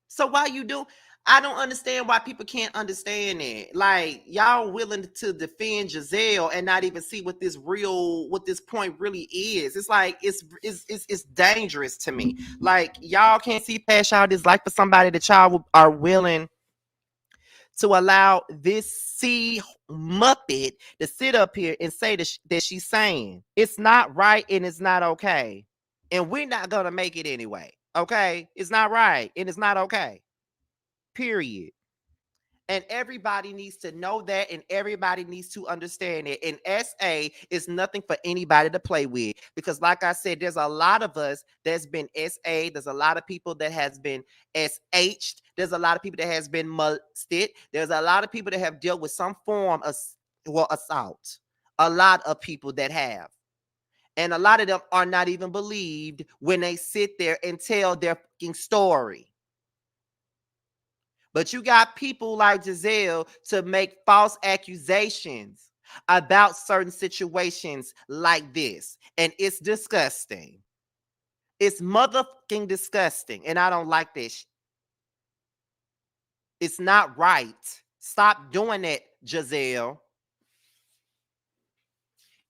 So why you do? I don't understand why people can't understand that. Like, y'all willing to defend Giselle and not even see what this point really is. It's like it's dangerous to me. Like, y'all can't see past y'all dislike for somebody that y'all are willing to allow this C Muppet to sit up here and say that she's saying. It's not right and it's not okay. And we're not gonna make it anyway. Okay? It's not right and it's not okay. Period. And everybody needs to know that, and everybody needs to understand it. And SA is nothing for anybody to play with, because like I said, there's a lot of us that's been SA. There's a lot of people that has been SH'd. There's a lot of people that has been molested. There's a lot of people that have dealt with some form of assault. A lot of people that have. And a lot of them are not even believed when they sit there and tell their fucking story. But you got people like Giselle to make false accusations about certain situations like this. And it's disgusting. It's motherfucking disgusting. And I don't like this. It's not right. Stop doing it, Giselle.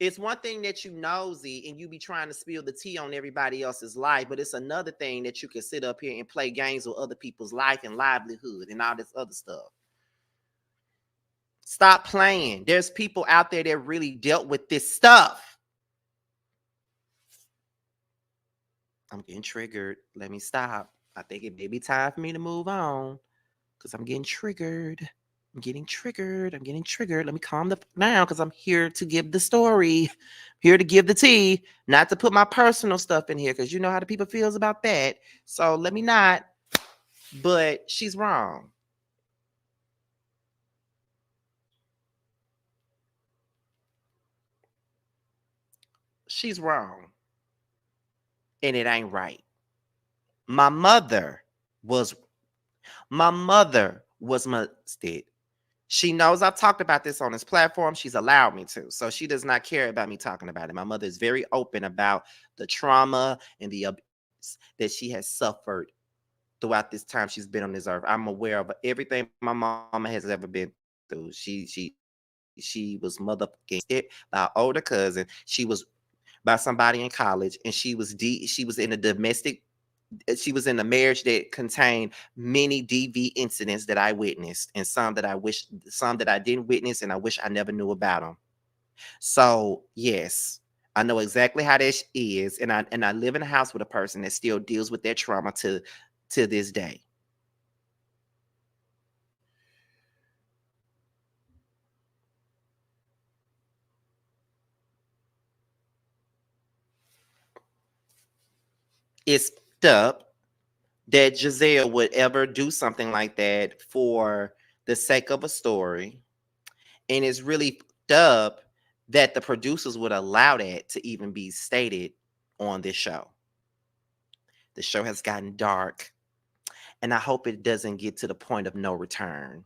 It's one thing that you nosy and you be trying to spill the tea on everybody else's life, but it's another thing that you can sit up here and play games with other people's life and livelihood and all this other stuff. Stop playing. There's people out there that really dealt with this stuff. I'm getting triggered. Let me stop. I think it may be time for me to move on because I'm getting triggered. I'm getting triggered. I'm getting triggered. Let me calm down because I'm here to give the story, here to give the tea, not to put my personal stuff in here because you know how the people feels about that. So let me not. But she's wrong. She's wrong. And it ain't right. My mother was molested. She knows I've talked about this on this platform. She's allowed me to. So she does not care about me talking about it. My mother is very open about the trauma and the abuse that she has suffered throughout this time she's been on this earth. I'm aware of everything my mama has ever been through. She was motherfucking by an older cousin. She was by somebody in college, and she was in a domestic. She was in a marriage that contained many DV incidents that I witnessed, and some that I didn't witness, and I wish I never knew about them. So yes, I know exactly how this is, and I live in a house with a person that still deals with their trauma to this day. It's up that Giselle would ever do something like that for the sake of a story. And it's really up that the producers would allow that to even be stated on this show. The show has gotten dark, and I hope it doesn't get to the point of no return.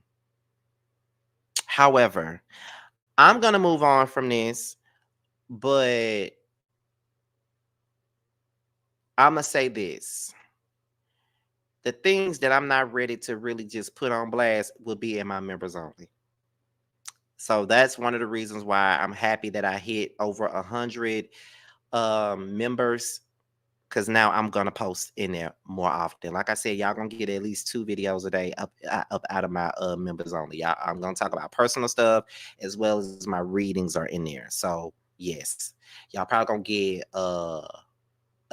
However, I'm going to move on from this, but I'm going to say this. The things that I'm not ready to really just put on blast will be in my members only. So that's one of the reasons why I'm happy that I hit over 100 members, because now I'm gonna post in there more often. Like I said, y'all gonna get at least 2 videos a day up out of my members only. I'm gonna talk about personal stuff as well as my readings are in there. So yes, y'all probably gonna get a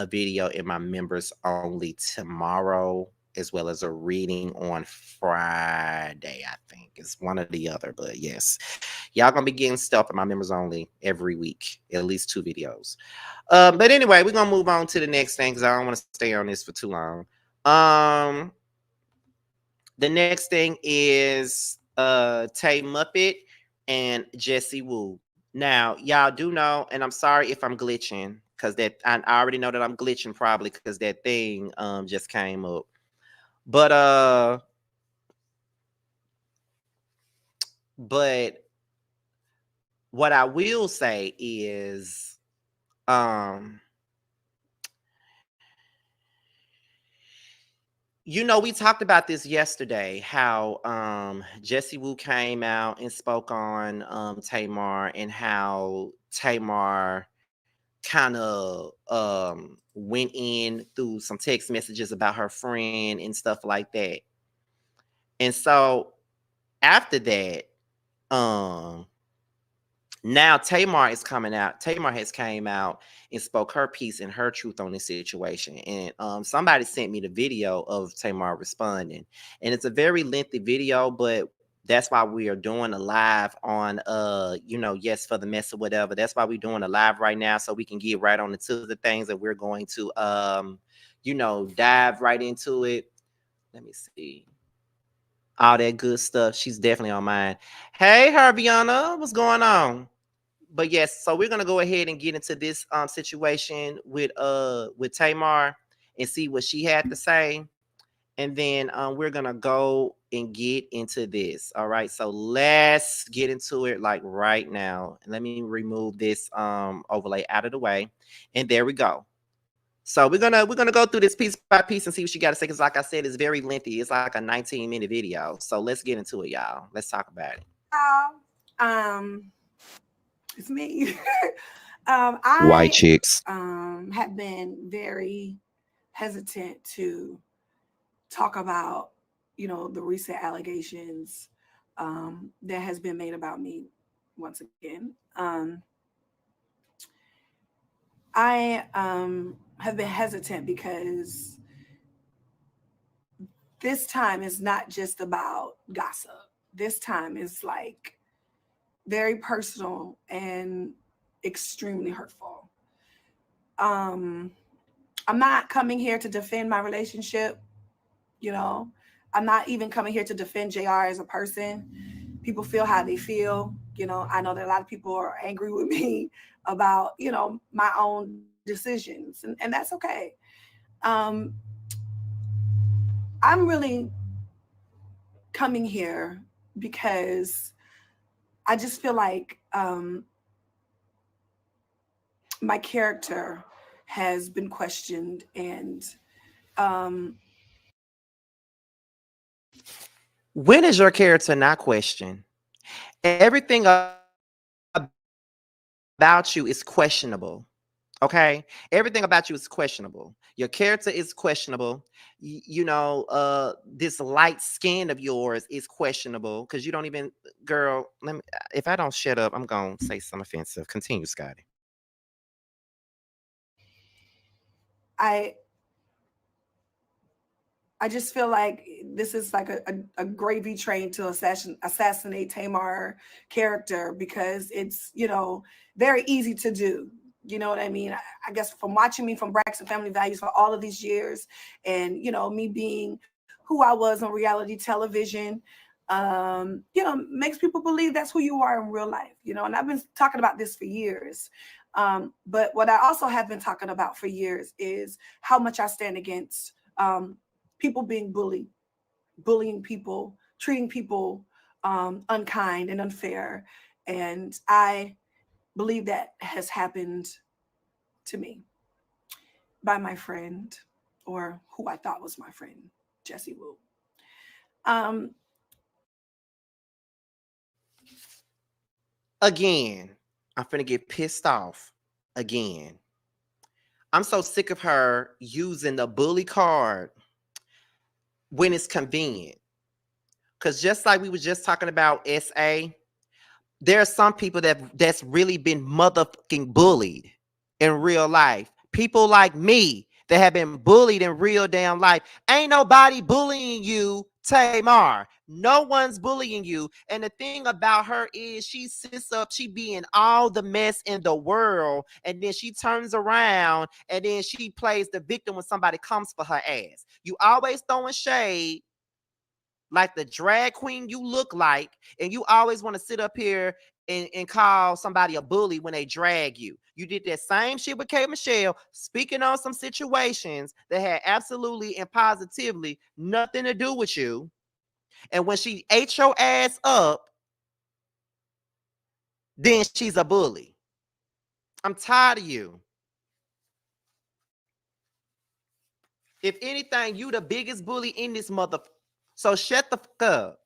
video in my members only tomorrow, as well as a reading on Friday. I think it's one or the other, but yes, y'all gonna be getting stuff in my members only every week, at least 2 videos. But anyway, we're gonna move on to the next thing because I don't want to stay on this for too long. The next thing is Tay Muppet and Jessie Woo. Now, y'all do know, and I'm sorry if I'm glitching, because that I already know that I'm glitching probably because that thing just came up. But what I will say is you know, we talked about this yesterday, how Jessie Woo came out and spoke on Tamar, and how Tamar kind of went in through some text messages about her friend and stuff like that. And so after that, now Tamar is coming out. Tamar has came out and spoke her piece and her truth on this situation. And somebody sent me the video of Tamar responding. And it's a very lengthy video, but that's why we are doing a live on yes for the mess or whatever. That's why we're doing a live right now, so we can get right on to the things that we're going to dive right into it. Let me see. All that good stuff. She's definitely on mine. Hey, Herbiana, what's going on? But yes, so we're gonna go ahead and get into this situation with Tamar and see what she had to say, and then we're gonna go and get into this. All right, so let's get into it like right now. Let me remove this overlay out of the way, and there we go. So we're gonna go through this piece by piece and see what she got to say. Because like I said, it's very lengthy. It's like a 19-minute video. So let's get into it, y'all. Let's talk about it. It's me. White I chicks. have been very hesitant to talk about, the recent allegations that has been made about me once again. I have been hesitant because this time is not just about gossip. This time is like very personal and extremely hurtful. Um, I'm not coming here to defend my relationship, you know. I'm not even coming here to defend JR as a person. People feel how they feel. I know that a lot of people are angry with me about, my own decisions, and that's okay. Um, I'm really coming here because I just feel like my character has been questioned, and um, When is your character not questioned? Everything about you is questionable. Okay, everything about you is questionable. Your character is questionable. This light skin of yours is questionable because you don't even, girl. Let me. If I don't shut up, I'm gonna say something offensive. Continue, Scotty. I I just feel like this is like a gravy train to assassinate Tamar character, because it's, very easy to do. You know what I mean? I guess from watching me from Braxton Family Values for all of these years, and, me being who I was on reality television, makes people believe that's who you are in real life, and I've been talking about this for years. But what I also have been talking about for years is how much I stand against people being bullying people, treating people unkind and unfair. And I believe that has happened to me by my friend, or who I thought was my friend, Jessie Wu. Um, Again, I'm finna get pissed off. Again, I'm so sick of her using the bully card when it's convenient. Cause just like we was just talking about SA, there are some people that's really been motherfucking bullied in real life. People like me that have been bullied in real damn life. Ain't nobody bullying you, Tamar. No one's bullying you. And the thing about her is she sits up, she be in all the mess in the world, and then she turns around and then she plays the victim when somebody comes for her ass. You always throwing shade like the drag queen you look like, and you always want to sit up here and call somebody a bully when they drag you. You did that same shit with K. Michelle, speaking on some situations that had absolutely and positively nothing to do with you. And when she ate your ass up, then she's a bully. I'm tired of you. If anything, you the biggest bully in this mother. So shut the fuck up.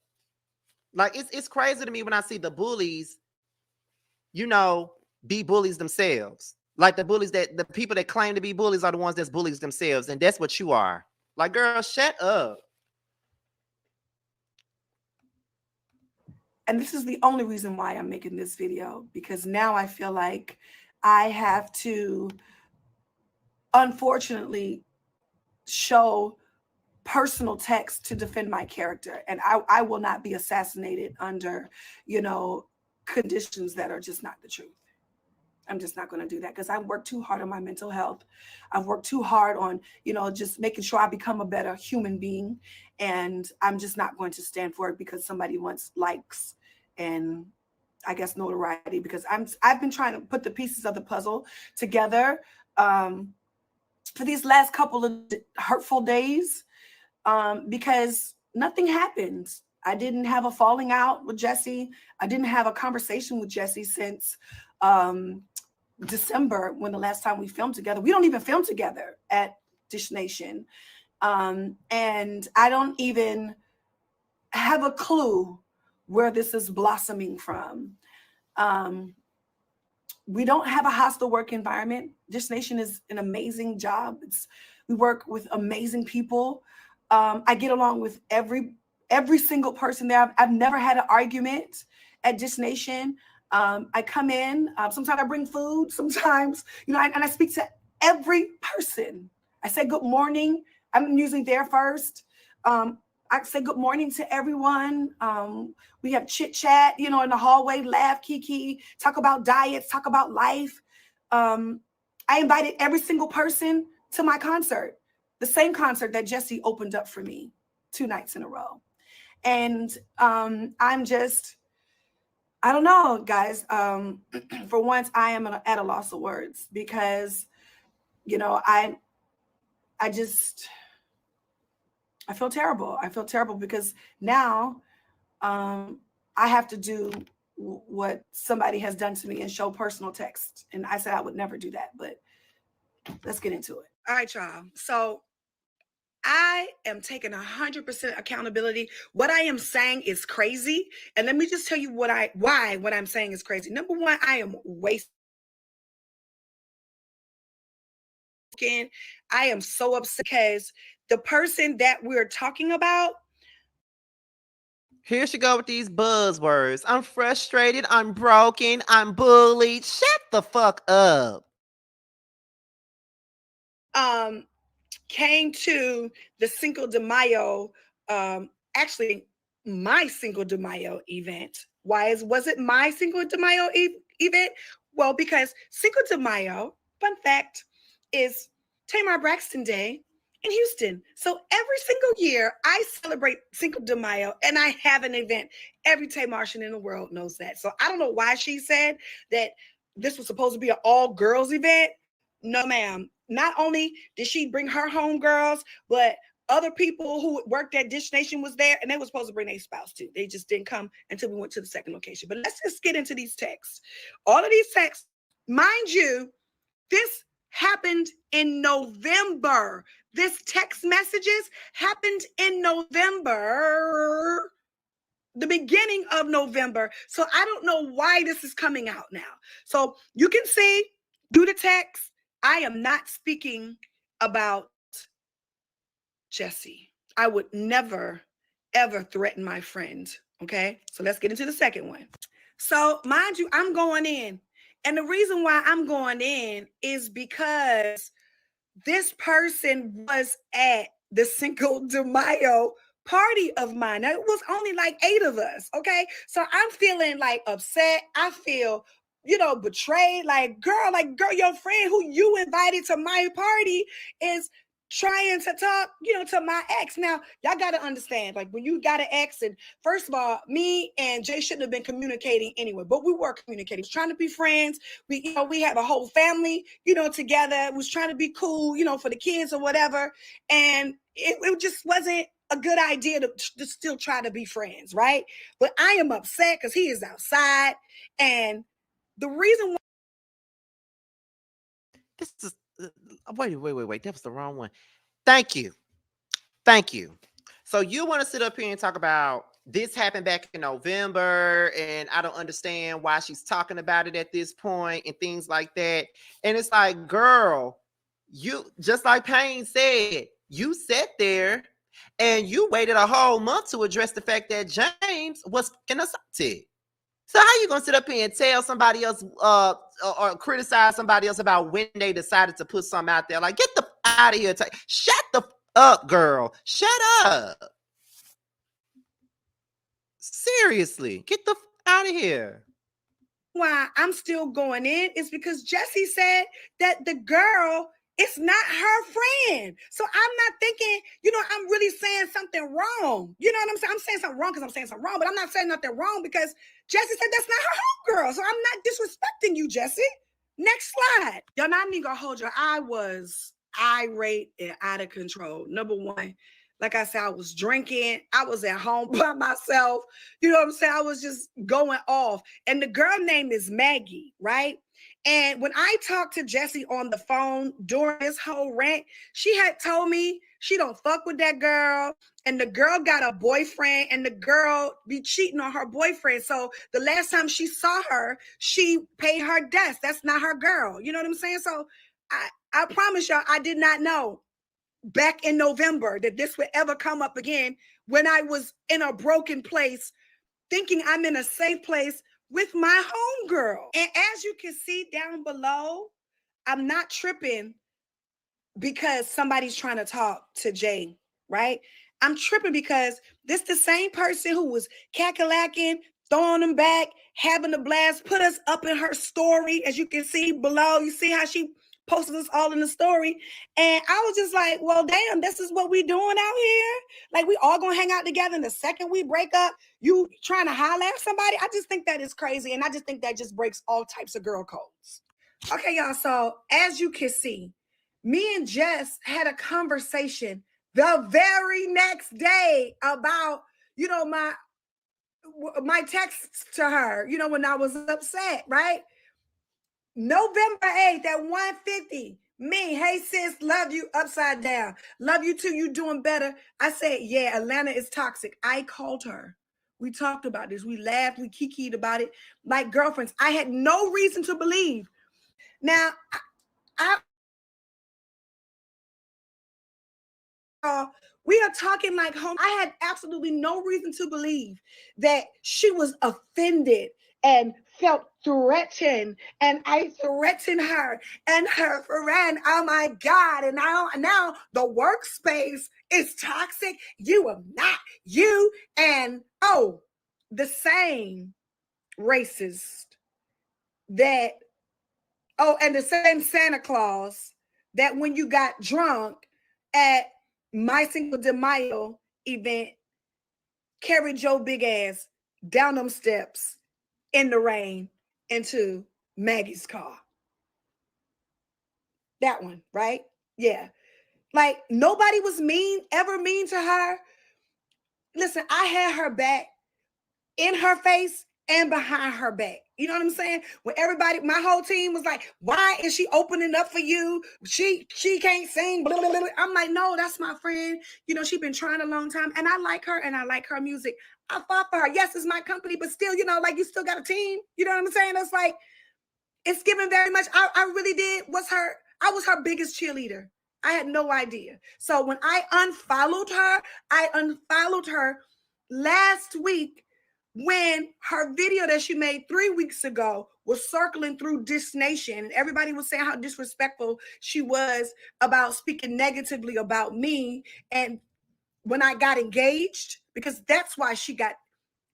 Like it's crazy to me when I see the bullies, you know, be bullies themselves. Like the people that claim to be bullies are the ones that's bullies themselves, and that's what you are. Like, girl, shut up. and this is the only reason why I'm making this video, because now I feel like I have to, unfortunately, show personal text to defend my character, and I will not be assassinated under, conditions that are just not the truth. I'm just not going to do that, because I've worked too hard on my mental health. I've worked too hard on, just making sure I become a better human being. And I'm just not going to stand for it because somebody wants likes and, I guess, notoriety, because I've been trying to put the pieces of the puzzle together for these last couple of hurtful days, because nothing happened. I didn't have a falling out with Jessie. I didn't have a conversation with Jessie since December, when the last time we filmed together. We don't even film together at Dish Nation. And I don't even have a clue where this is blossoming from. We don't have a hostile work environment. This Nation is an amazing job. We work with amazing people. I get along with every single person there. I've never had an argument at This Nation. I come in. Sometimes I bring food. Sometimes, and I speak to every person. I say good morning. I'm usually there first. I say good morning to everyone. We have chit chat, in the hallway, laugh, kiki, talk about diets, talk about life. I invited every single person to my concert, the same concert that Jessie opened up for me 2 nights in a row. And I'm just, I don't know, guys. For once, I am at a loss of words because, I feel terrible. I feel terrible because now I have to do what somebody has done to me and show personal text. And I said I would never do that, but let's get into it. All right, y'all. So I am taking 100% accountability. What I am saying is crazy. And let me just tell you why what I'm saying is crazy. Number one, I am wasting. I am so upset because the person that we're talking about. Here she go with these buzzwords. I'm frustrated. I'm broken. I'm bullied. Shut the fuck up. Came to the Cinco de Mayo, actually my Cinco de Mayo event. Why was it my Cinco de Mayo event? Well, because Cinco de Mayo, fun fact, is Tamar Braxton Day in Houston. So every single year I celebrate Cinco de Mayo and I have an event. Every Tamartian in the world knows that. So I don't know why she said that this was supposed to be an all girls event. No, ma'am. Not only did she bring her homegirls, but other people who worked at Dish Nation was there, and they were supposed to bring their spouse too. They just didn't come until we went to the second location. But let's just get into these texts. All of these texts, mind you, this happened in November. This text messages happened in November, the beginning of November. So I don't know why this is coming out now. So you can see, do the text. I am not speaking about Jessie. I would never, ever threaten my friend. Okay, so let's get into the second one. So mind you, I'm going in. And the reason why I'm going in is because this person was at the Cinco de Mayo party of mine. Now, it was only like 8 of us. Okay, so I'm feeling like upset. I feel betrayed, like girl, your friend who you invited to my party is trying to talk, to my ex. Now, y'all got to understand, like when you got an ex, and first of all, me and Jay shouldn't have been communicating anyway, but we were communicating, trying to be friends. We had a whole family, together, was trying to be cool, for the kids or whatever. And it just wasn't a good idea to still try to be friends, right? But I am upset because he is outside. And the reason why This is wait. That was the wrong one. Thank you. So you want to sit up here and talk about this happened back in November, and I don't understand why she's talking about it at this point and things like that. And it's like, girl, you just like Payne said, you sat there and you waited a whole month to address the fact that James was assaulted. So how you gonna sit up here and tell somebody else or criticize somebody else about when they decided to put something out there? Like, get the out of here. Shut the up, girl. Shut up. Seriously, get the out of here. Why I'm still going in is because Jessie said that the girl is not her friend. So I'm not thinking, I'm really saying something wrong. You know what I'm saying? I'm saying something wrong because I'm saying something wrong, but I'm not saying nothing wrong because Jessie said that's not her homegirl. So I'm not disrespecting you, Jessie. Next slide. Y'all not even gonna hold your. I was irate and out of control. Number one, like I said, I was drinking. I was at home by myself. You know what I'm saying? I was just going off. And the girl name is Maggie, right? And when I talked to Jessie on the phone during this whole rant, she had told me she don't fuck with that girl, and the girl got a boyfriend, and the girl be cheating on her boyfriend. So the last time she saw her, she paid her debts. That's not her girl. You know what I'm saying? So I promise y'all, I did not know back in November that this would ever come up again when I was in a broken place, thinking I'm in a safe place with my homegirl. And as you can see down below, I'm not tripping because somebody's trying to talk to Jay, right? I'm tripping because this the same person who was cackalaking, throwing them back, having a blast, put us up in her story, as you can see below. You see how she posted us all in the story. And I was just like, well, damn, this is what we doing out here? Like, we all gonna hang out together, and the second we break up, you trying to holler at somebody? I just think that is crazy, and I just think that just breaks all types of girl codes. Okay, y'all, so as you can see, me and Jess had a conversation the very next day about, you know, my text to her, you know, when I was upset, right? November 8th at 1:50, me, hey sis, love you, upside down. Love you too, you doing better. I said, yeah, Atlanta is toxic. I called her. We talked about this. We laughed, we kikied about it like girlfriends. I had no reason to believe. Now, we are talking like home. I had absolutely no reason to believe that she was offended and felt threatened, and I threatened her and her friend. Oh my God. And now the workspace is toxic. You are not you. And the same racist that, and the same Santa Claus that when you got drunk at my Cinco de Mayo event, carried your big ass down them steps in the rain into Maggie's car. That one, right? Yeah. Like, nobody was ever mean to her. Listen, I had her back in her face and behind her back. You know what I'm saying? When everybody, my whole team was like, why is she opening up for you? She can't sing. Blah, blah, blah. I'm like, no, that's my friend. You know, she's been trying a long time, and I like her, and I like her music. I fought for her. Yes, it's my company, but still, you know, like, you still got a team. You know what I'm saying? It's like, it's given very much. I really did. I was her biggest cheerleader. I had no idea. So when I unfollowed her last week, when her video that she made 3 weeks ago was circling through this nation, and everybody was saying how disrespectful she was about speaking negatively about me. And when I got engaged, because that's why she got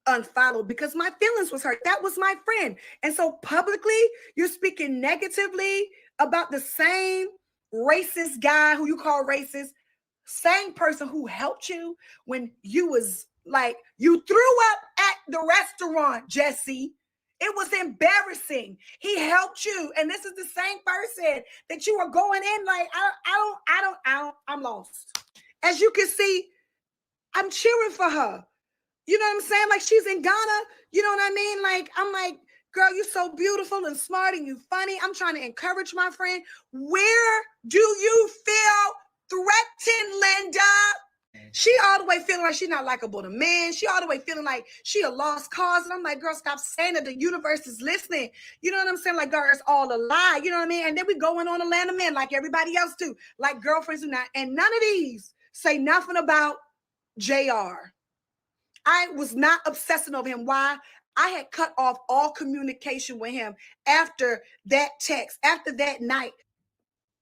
unfollowed, because my feelings was hurt. That was my friend. And so publicly, you're speaking negatively about the same racist guy who you call racist, same person who helped you when you was like, you threw up at the restaurant, Jessie. It was embarrassing. He helped you. And this is the same person that you were going in like, I'm lost. As you can see, I'm cheering for her. You know what I'm saying? Like, she's in Ghana. You know what I mean? Like, I'm like, girl, you're so beautiful and smart and you funny. I'm trying to encourage my friend. Where do you feel threatened, Linda? She all the way feeling like she's not likable to men. She all the way feeling like she a lost cause. And I'm like, girl, stop saying that. The universe is listening. You know what I'm saying? Like, girl, it's all a lie. You know what I mean? And then we going on a land of men like everybody else do. Like girlfriends do not. And none of these say nothing about JR. I was not obsessing over him. Why? I had cut off all communication with him after that text, after that night.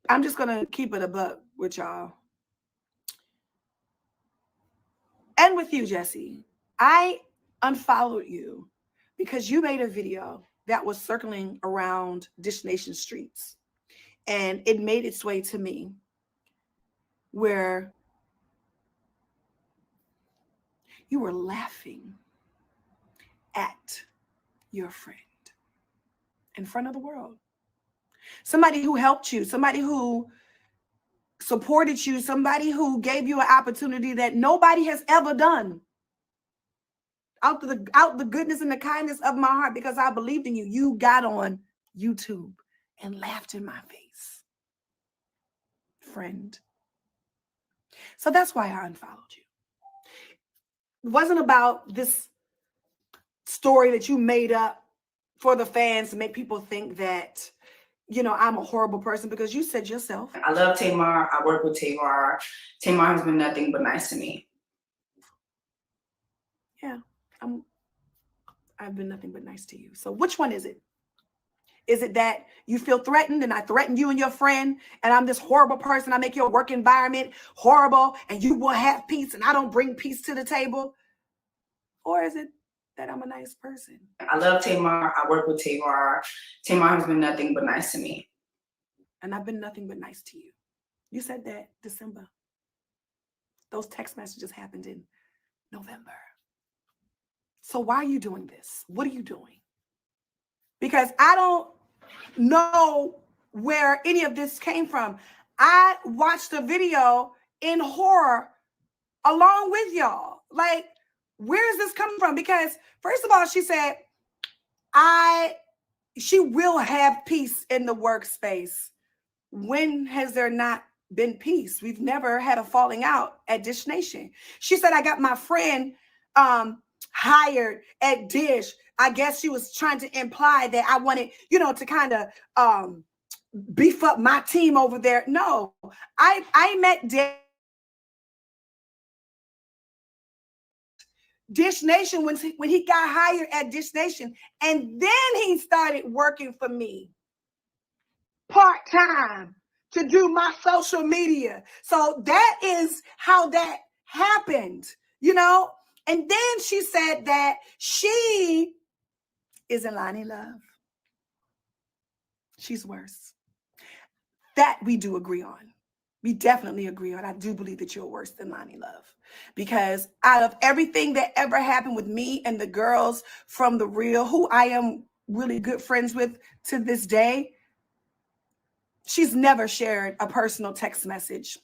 I'm just going to keep it a buck with y'all. And with you, Jessie. I unfollowed you because you made a video that was circling around Dish Nation streets. And it made its way to me where you were laughing at your friend in front of the world. Somebody who helped you, somebody who supported you, somebody who gave you an opportunity that nobody has ever done. Out the goodness and the kindness of my heart, because I believed in you. You got on YouTube and laughed in my face. Friend. So that's why I unfollowed you. It wasn't about this story that you made up for the fans to make people think that, you know, I'm a horrible person, because you said yourself. I love Tamar. I work with Tamar. Tamar has been nothing but nice to me. Yeah, I've been nothing but nice to you. So which one is it? Is it that you feel threatened and I threaten you and your friend and I'm this horrible person, I make your work environment horrible and you will have peace and I don't bring peace to the table? Or is it that I'm a nice person? I love Tamar. I work with Tamar. Tamar has been nothing but nice to me. And I've been nothing but nice to you. You said that December. Those text messages happened in November. So why are you doing this? What are you doing? Because I don't know where any of this came from. I watched the video in horror along with y'all. Like, where is this coming from? Because first of all, she said, she will have peace in the workspace. When has there not been peace? We've never had a falling out at Dish Nation. She said, I got my friend hired at Dish. I guess she was trying to imply that I wanted, you know, to kind of beef up my team over there. No, I met Dish Nation when he got hired at Dish Nation, and then he started working for me part-time to do my social media. So that is how that happened, you know. And then she said that she is in Lonnie Love. She's worse. That we do agree on. We definitely agree on. I do believe that you're worse than Lonnie Love, because out of everything that ever happened with me and the girls from The Real, who I am really good friends with to this day, she's never shared a personal text message.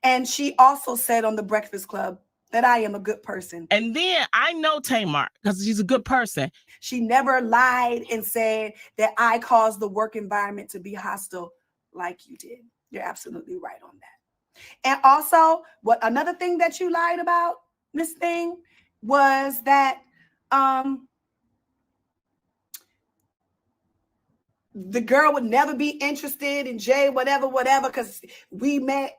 And she also said on The Breakfast Club that I am a good person. And then I know Tamar because she's a good person. She never lied and said that I caused the work environment to be hostile like you did. You're absolutely right on that. And also, what another thing that you lied about, Miss Thing, was that the girl would never be interested in Jay, whatever, because we met,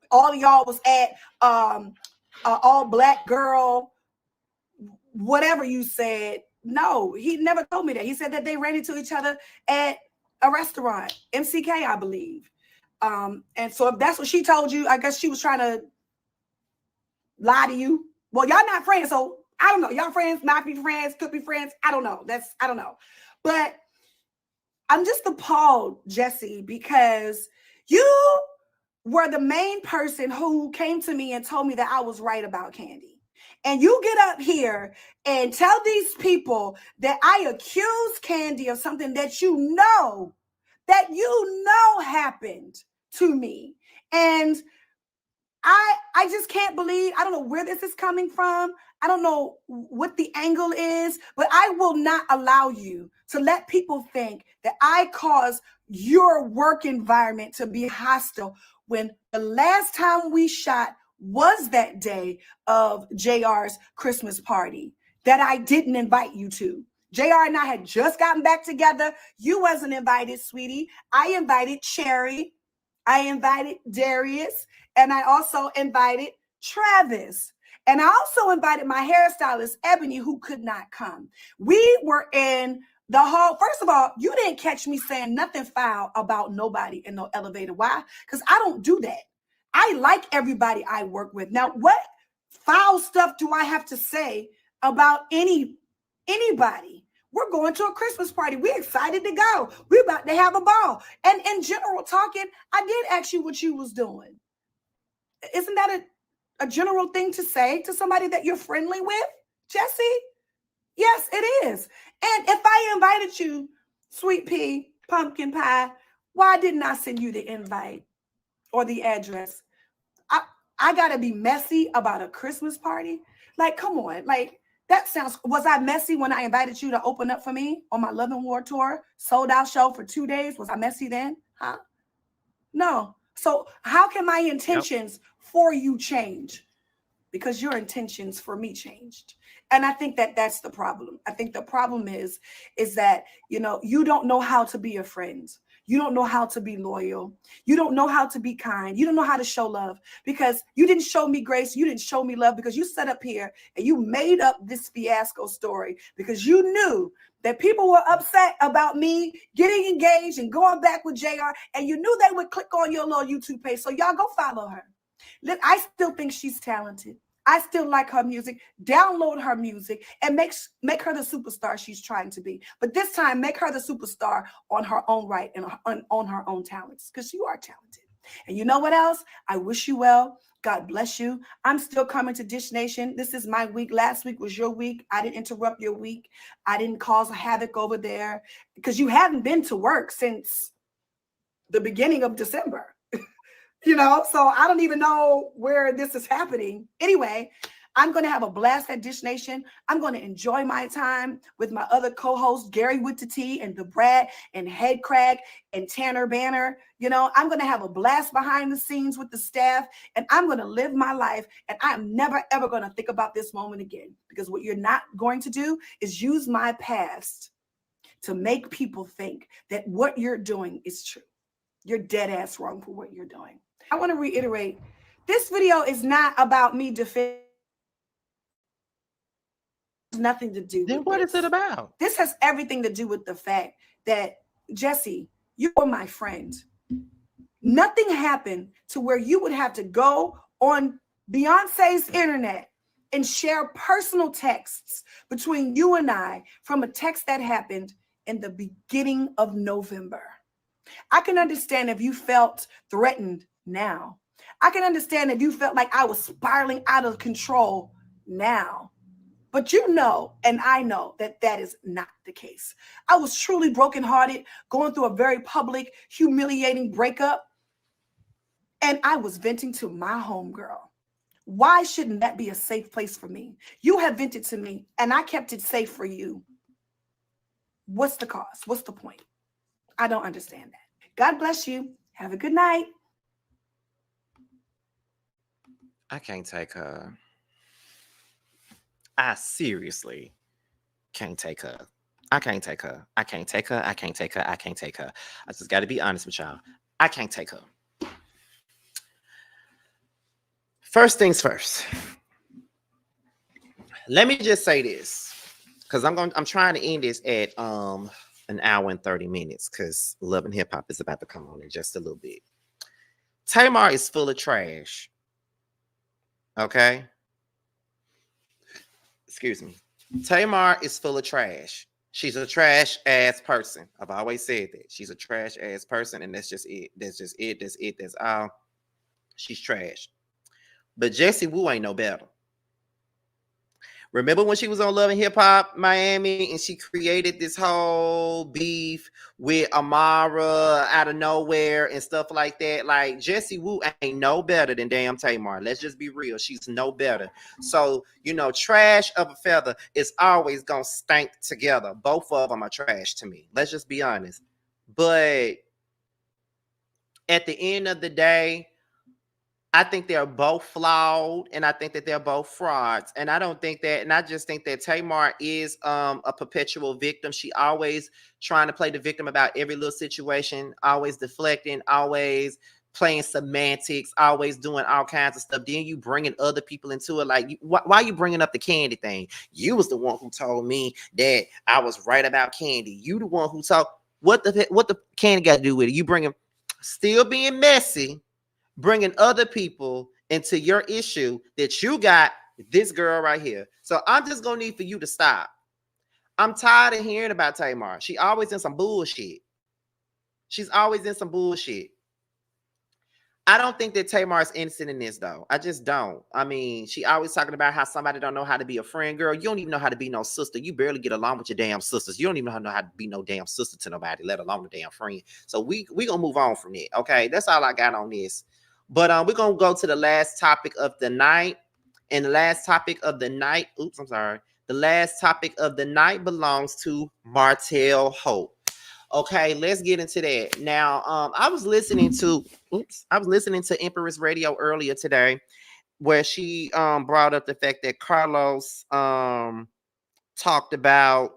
all of y'all was at all black girl, whatever you said. No, he never told me that. He said that they ran into each other at a restaurant, MCK, I believe. And so if that's what she told you, I guess she was trying to lie to you. Well, y'all not friends, so I don't know. Y'all friends, might be friends, could be friends. I don't know. I don't know. But I'm just appalled, Jessie, because you were the main person who came to me and told me that I was right about Candy. And you get up here and tell these people that I accuse Candy of something that you know happened to me. And I just can't believe, I don't know where this is coming from. I don't know what the angle is, but I will not allow you to let people think that I caused your work environment to be hostile when the last time we shot was that day of JR's Christmas party that I didn't invite you to. JR and I had just gotten back together. You wasn't invited, sweetie. I invited Cherry. I invited Darius. And I also invited Travis. And I also invited my hairstylist, Ebony, who could not come. We were in the hall. First of all, you didn't catch me saying nothing foul about nobody in no elevator. Why? Because I don't do that. I like everybody I work with. Now, what foul stuff do I have to say about anybody? We're going to a Christmas party. We're excited to go. We're about to have a ball. And in general talking, I did ask you what you was doing. Isn't that a general thing to say to somebody that you're friendly with, Jessie? Yes, it is. And if I invited you, sweet pea, pumpkin pie, why didn't I send you the invite or the address? I gotta be messy about a Christmas party? Like, come on. Like, that sounds, was I messy when I invited you to open up for me on my Love and War tour, sold out show for 2 days? Was I messy then? Huh? No. So how can my intentions for you change because your intentions for me changed. And I think that that's the problem. I think the problem is that, you know, you don't know how to be a friend. You don't know how to be loyal. You don't know how to be kind. You don't know how to show love because you didn't show me grace. You didn't show me love because you sat up here and you made up this fiasco story because you knew that people were upset about me getting engaged and going back with JR, and you knew they would click on your little YouTube page. So y'all go follow her. I still think she's talented. I still like her music. Download her music and make her the superstar she's trying to be. But this time, make her the superstar on her own right and on her own talents, because you are talented. And you know what else? I wish you well. God bless you. I'm still coming to Dish Nation. This is my week. Last week was your week. I didn't interrupt your week. I didn't cause havoc over there because you haven't been to work since the beginning of December. You know, so I don't even know where this is happening. Anyway, I'm going to have a blast at Dish Nation. I'm going to enjoy my time with my other co-hosts, Gary with the T and the Brad and Head Crack and Tanner Banner. You know, I'm going to have a blast behind the scenes with the staff, and I'm going to live my life. And I'm never, ever going to think about this moment again, because what you're not going to do is use my past to make people think that what you're doing is true. You're dead ass wrong for what you're doing. I want to reiterate, this video is not about me defending. Nothing to do Then with what this. is it about? This has everything to do with the fact that, Jessie, you are my friend. Nothing happened to where you would have to go on Beyonce's internet and share personal texts between you and I from a text that happened in the beginning of November. I can understand if you felt threatened now. I can understand if you felt like I was spiraling out of control now. But you know, and I know that that is not the case. I was truly brokenhearted, going through a very public, humiliating breakup. And I was venting to my homegirl. Why shouldn't that be a safe place for me? You have vented to me, and I kept it safe for you. What's the cause? What's the point? I don't understand that. God bless you. Have a good night. I can't take her. I seriously can't take her. I can't take her. I can't take her. I can't take her. I can't take her. I just got to be honest with y'all. I can't take her. First things first. Let me just say this, because I'm trying to end this at an hour and 30 minutes, because Love and Hip Hop is about to come on in just a little bit. Tamar is full of trash. Okay? Excuse me. Tamar is full of trash. She's a trash ass person. I've always said that. She's a trash ass person, and that's just it. That's just it. That's it. That's all. She's trash. But Jessie Woo ain't no better. Remember when she was on Love and Hip Hop Miami and she created this whole beef with Amara out of nowhere and stuff like that? Like, Jessie Woo ain't no better than damn Tamar. Let's just be real. She's no better. So, you know, trash of a feather is always going to stink together. Both of them are trash to me. Let's just be honest. But at the end of the day, I think they're both flawed, and I think that they're both frauds. And I don't think that, and I just think that Tamar is a perpetual victim. She always trying to play the victim about every little situation, always deflecting, always playing semantics, always doing all kinds of stuff. Then you bringing other people into it. Like, why are you bringing up the Candy thing? You was the one who told me that I was right about Candy. You the one who told, what the Candy got to do with it? You bringing, still being messy, bringing other people into your issue that you got this girl right here. So I'm just going to need for you to stop. I'm tired of hearing about Tamar. She always in some bullshit. She's always in some bullshit. I don't think that Tamar is innocent in this, though. I just don't. I mean, she always talking about how somebody don't know how to be a friend. Girl, you don't even know how to be no sister. You barely get along with your damn sisters. You don't even know how to be no damn sister to nobody, let alone a damn friend. So we going to move on from it, okay? That's all I got on this. But we're going to go to the last topic of the night. And the last topic of the night, the last topic of the night belongs to Martell Holt. Okay, let's get into that. Now, I was listening to Empress Radio earlier today, where she brought up the fact that Carlos talked about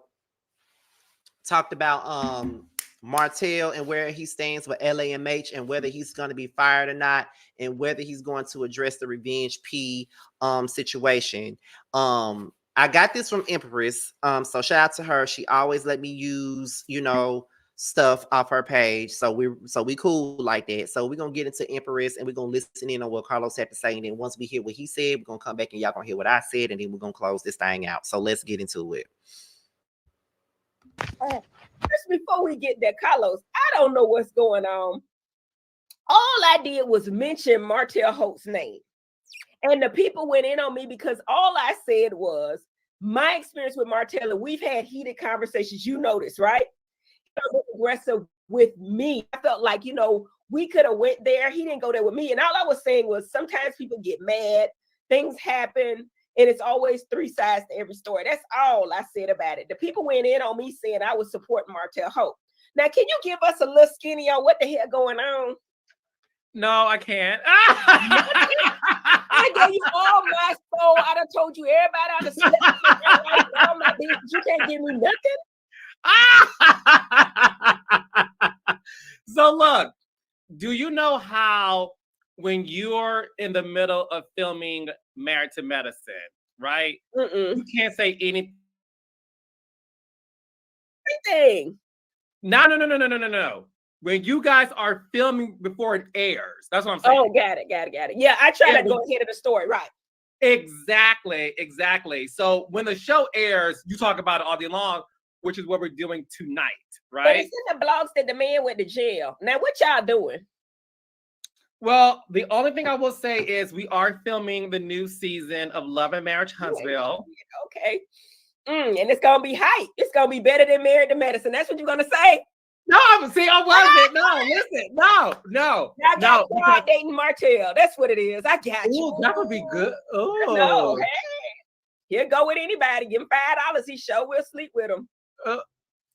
Martell and where he stands with LAMH and whether he's going to be fired or not, and whether he's going to address the Revenge P situation. I got this from Empress. So shout out to her. She always let me use, stuff off her page. So we cool like that. So we're gonna get into Empress and we're gonna listen in on what Carlos had to say. And then once we hear what he said, we're gonna come back and y'all gonna hear what I said, and then we're gonna close this thing out. So let's get into it. Just before we get there, Carlos, I don't know what's going on. All I did was mention Martell Holt's name. And the people went in on me because all I said was my experience with Martell, and we've had heated conversations. You know this, right? He was aggressive with me. I felt like, we could have went there. He didn't go there with me. And all I was saying was sometimes people get mad, things happen, and it's always three sides to every story. That's all I said about it. The people went in on me saying I was supporting Martell Holt. Now, can you give us a little skinny on what the hell going on? No, I can't. I gave you all my soul. I done told you everybody on the slept. You can't give me nothing. So look, do you know how when you're in the middle of filming Married to Medicine, right? You can't say anything. No. When you guys are filming before it airs, that's what I'm saying. Oh, got it. Yeah, I try to go ahead of the story, right? Exactly. So when the show airs, you talk about it all day long, which is what we're doing tonight, right? But it's in the blogs that the man went to jail. Now, what y'all doing? Well, the only thing I will say is we are filming the new season of Love and Marriage Huntsville. Okay. And it's going to be hype. It's going to be better than Married to Medicine. That's what you're going to say? No, I wasn't. No, listen. No. I got dating Martell. That's what it is. I got you. That would be good. Oh. No, hey. He'll go with anybody. Give him $5. He sure will sleep with him.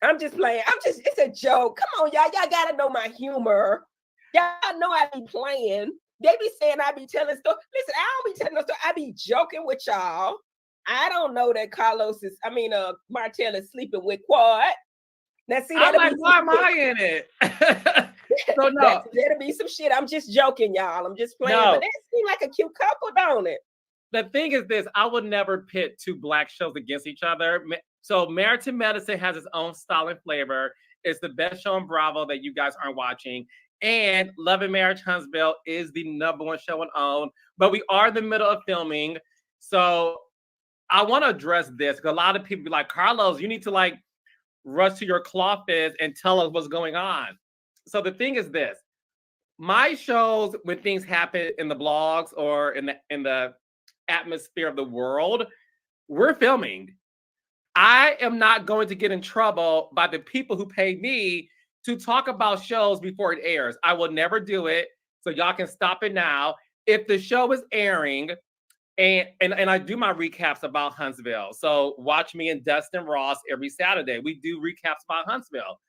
I'm just playing. It's a joke. Come on, y'all. Y'all got to know my humor. Y'all know I be playing. They be saying I be telling stories. Listen, I don't be telling no story. I be joking with y'all. I don't know that Martell is sleeping with Quad. Now, see, I'm like, why am I in it? So no, that'll be some shit. I'm just joking, y'all. I'm just playing. But they seem like a cute couple, don't it? The thing is this: I would never pit two black shows against each other. So, Married to Medicine has its own style and flavor. It's the best show on Bravo that you guys aren't watching. And Love and Marriage Huntsville is the #1 show on OWN. But we are in the middle of filming. So I want to address this because a lot of people be like, Carlos, you need to rush to your clawfist and tell us what's going on. So the thing is this. My shows, when things happen in the blogs or in the atmosphere of the world, we're filming. I am not going to get in trouble by the people who pay me to talk about shows before it airs. I will never do it. So y'all can stop it now. If the show is airing, and I do my recaps about Huntsville. So watch me and Dustin Ross every Saturday. We do recaps about Huntsville.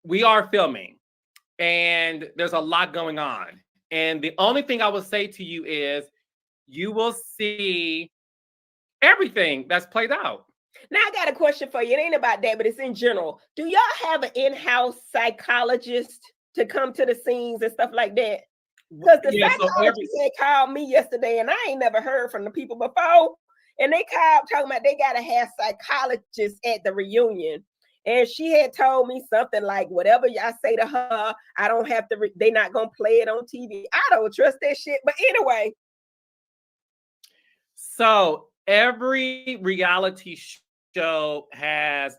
We are filming, and there's a lot going on. And the only thing I will say to you is you will see everything that's played out. Now, I got a question for you. It ain't about that, but it's in general. Do y'all have an in-house psychologist to come to the scenes and stuff like that? Because the psychologist had called me yesterday, and I ain't never heard from the people before. And they called talking about they got to have psychologists at the reunion. And she had told me something like, whatever y'all say to her, I don't have to, they're not going to play it on TV. I don't trust that shit. But anyway. So every reality show has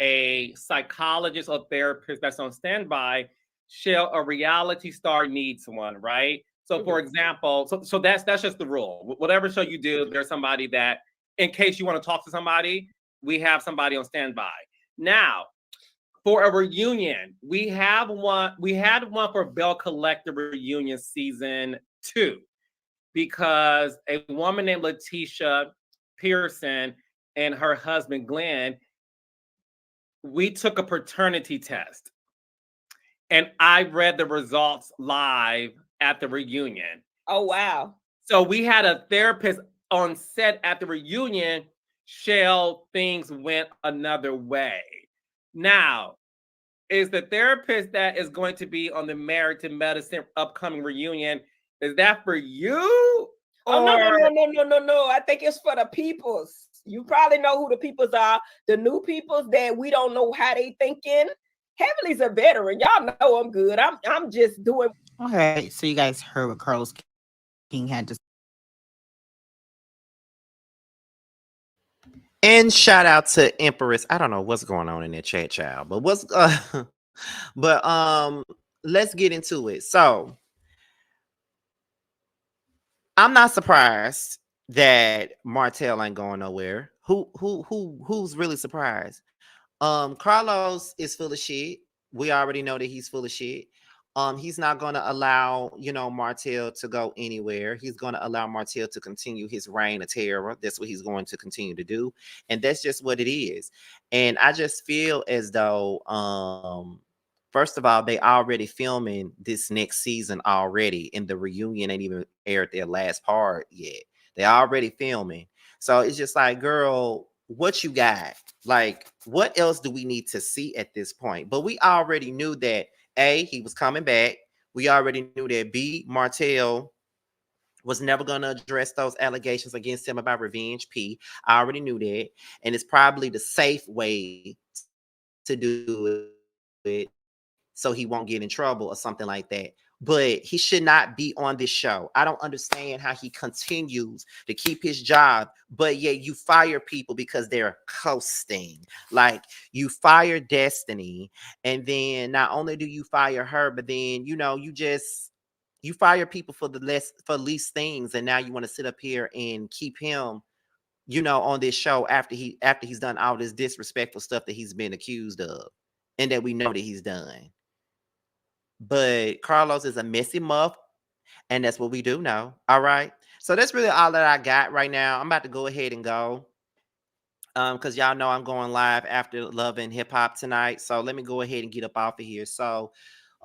a psychologist or therapist that's on standby. Shall a reality star needs one, right? So for example, so that's just the rule. Whatever show you do, there's somebody that, in case you want to talk to somebody, we have somebody on standby. Now, for a reunion, we had one for Bell Collector reunion season 2, because a woman named Letitia Pearson and her husband Glenn we took a paternity test, and I read the results live at the reunion. Oh, wow. So we had a therapist on set at the reunion. Shell, things went another way. Now, is the therapist that is going to be on the Married to Medicine upcoming reunion, is that for you? Oh, no. I think it's for the peoples. You probably know who the peoples are. The new peoples that we don't know how they thinking. Heavenly's a veteran. Y'all know I'm good. I'm just doing. Okay, so you guys heard what Carlos King had to say. And shout out to Empress. I don't know what's going on in that chat, child, but let's get into it. So I'm not surprised that Martell ain't going nowhere. Who's really surprised? Carlos is full of shit. We already know that he's full of shit. He's not going to allow, Martell to go anywhere. He's going to allow Martell to continue his reign of terror. That's what he's going to continue to do. And that's just what it is. And I just feel as though, first of all, they already filming this next season already, and the reunion ain't even aired their last part yet. They already filming. So it's just like, girl, what you got? Like, what else do we need to see at this point? But we already knew that A, he was coming back. We already knew that B, Martell was never going to address those allegations against him about revenge. P, I already knew that. And it's probably the safe way to do it so he won't get in trouble or something like that. But he should not be on this show. I don't understand how he continues to keep his job, but yet you fire people because they're coasting. Like, you fire Destiny, and then not only do you fire her, but then you fire people for least things, and now you want to sit up here and keep him, on this show after he's done all this disrespectful stuff that he's been accused of, and that we know that he's done. But Carlos is a messy muff, and that's what we do know. All right. So that's really all that I got right now. I'm about to go ahead and go. Because y'all know I'm going live after Love and Hip Hop tonight. So let me go ahead and get up off of here. So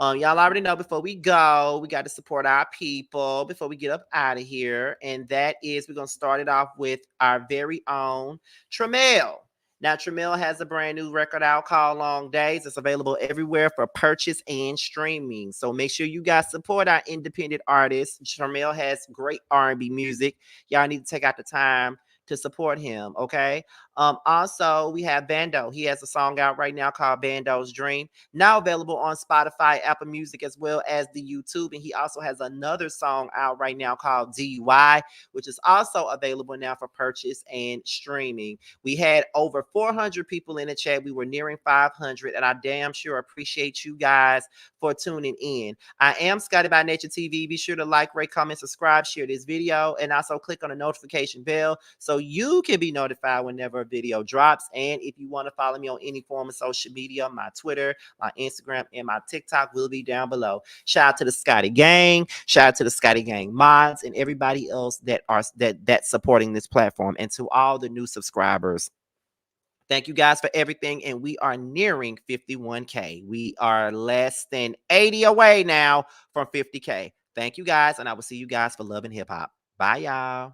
y'all already know before we go, we got to support our people before we get up out of here. And that is, we're going to start it off with our very own Tramiel. Now, Tramiel has a brand new record out called Long Days. It's available everywhere for purchase and streaming. So make sure you guys support our independent artists. Tramiel has great R&B music. Y'all need to take out the time to support him, okay? Also, we have Bando. He has a song out right now called Bando's Dream, now available on Spotify, Apple Music, as well as the YouTube. And he also has another song out right now called DUI, which is also available now for purchase and streaming. We had over 400 people in the chat. We were nearing 500, and I damn sure appreciate you guys for tuning in. I am Scotty by Nature TV. Be sure to like, rate, comment, subscribe, share this video, and also click on the notification bell so you can be notified whenever a video drops. And if you want to follow me on any form of social media, my Twitter, my Instagram, and my TikTok will be down below. Shout out to the Scotty Gang, shout out to the Scotty Gang mods, and everybody else that's supporting this platform, and to all the new subscribers. Thank you guys for everything, and we are nearing 51K. We are less than 80 away now from 50K. Thank you guys, and I will see you guys for Love and Hip Hop. Bye, y'all.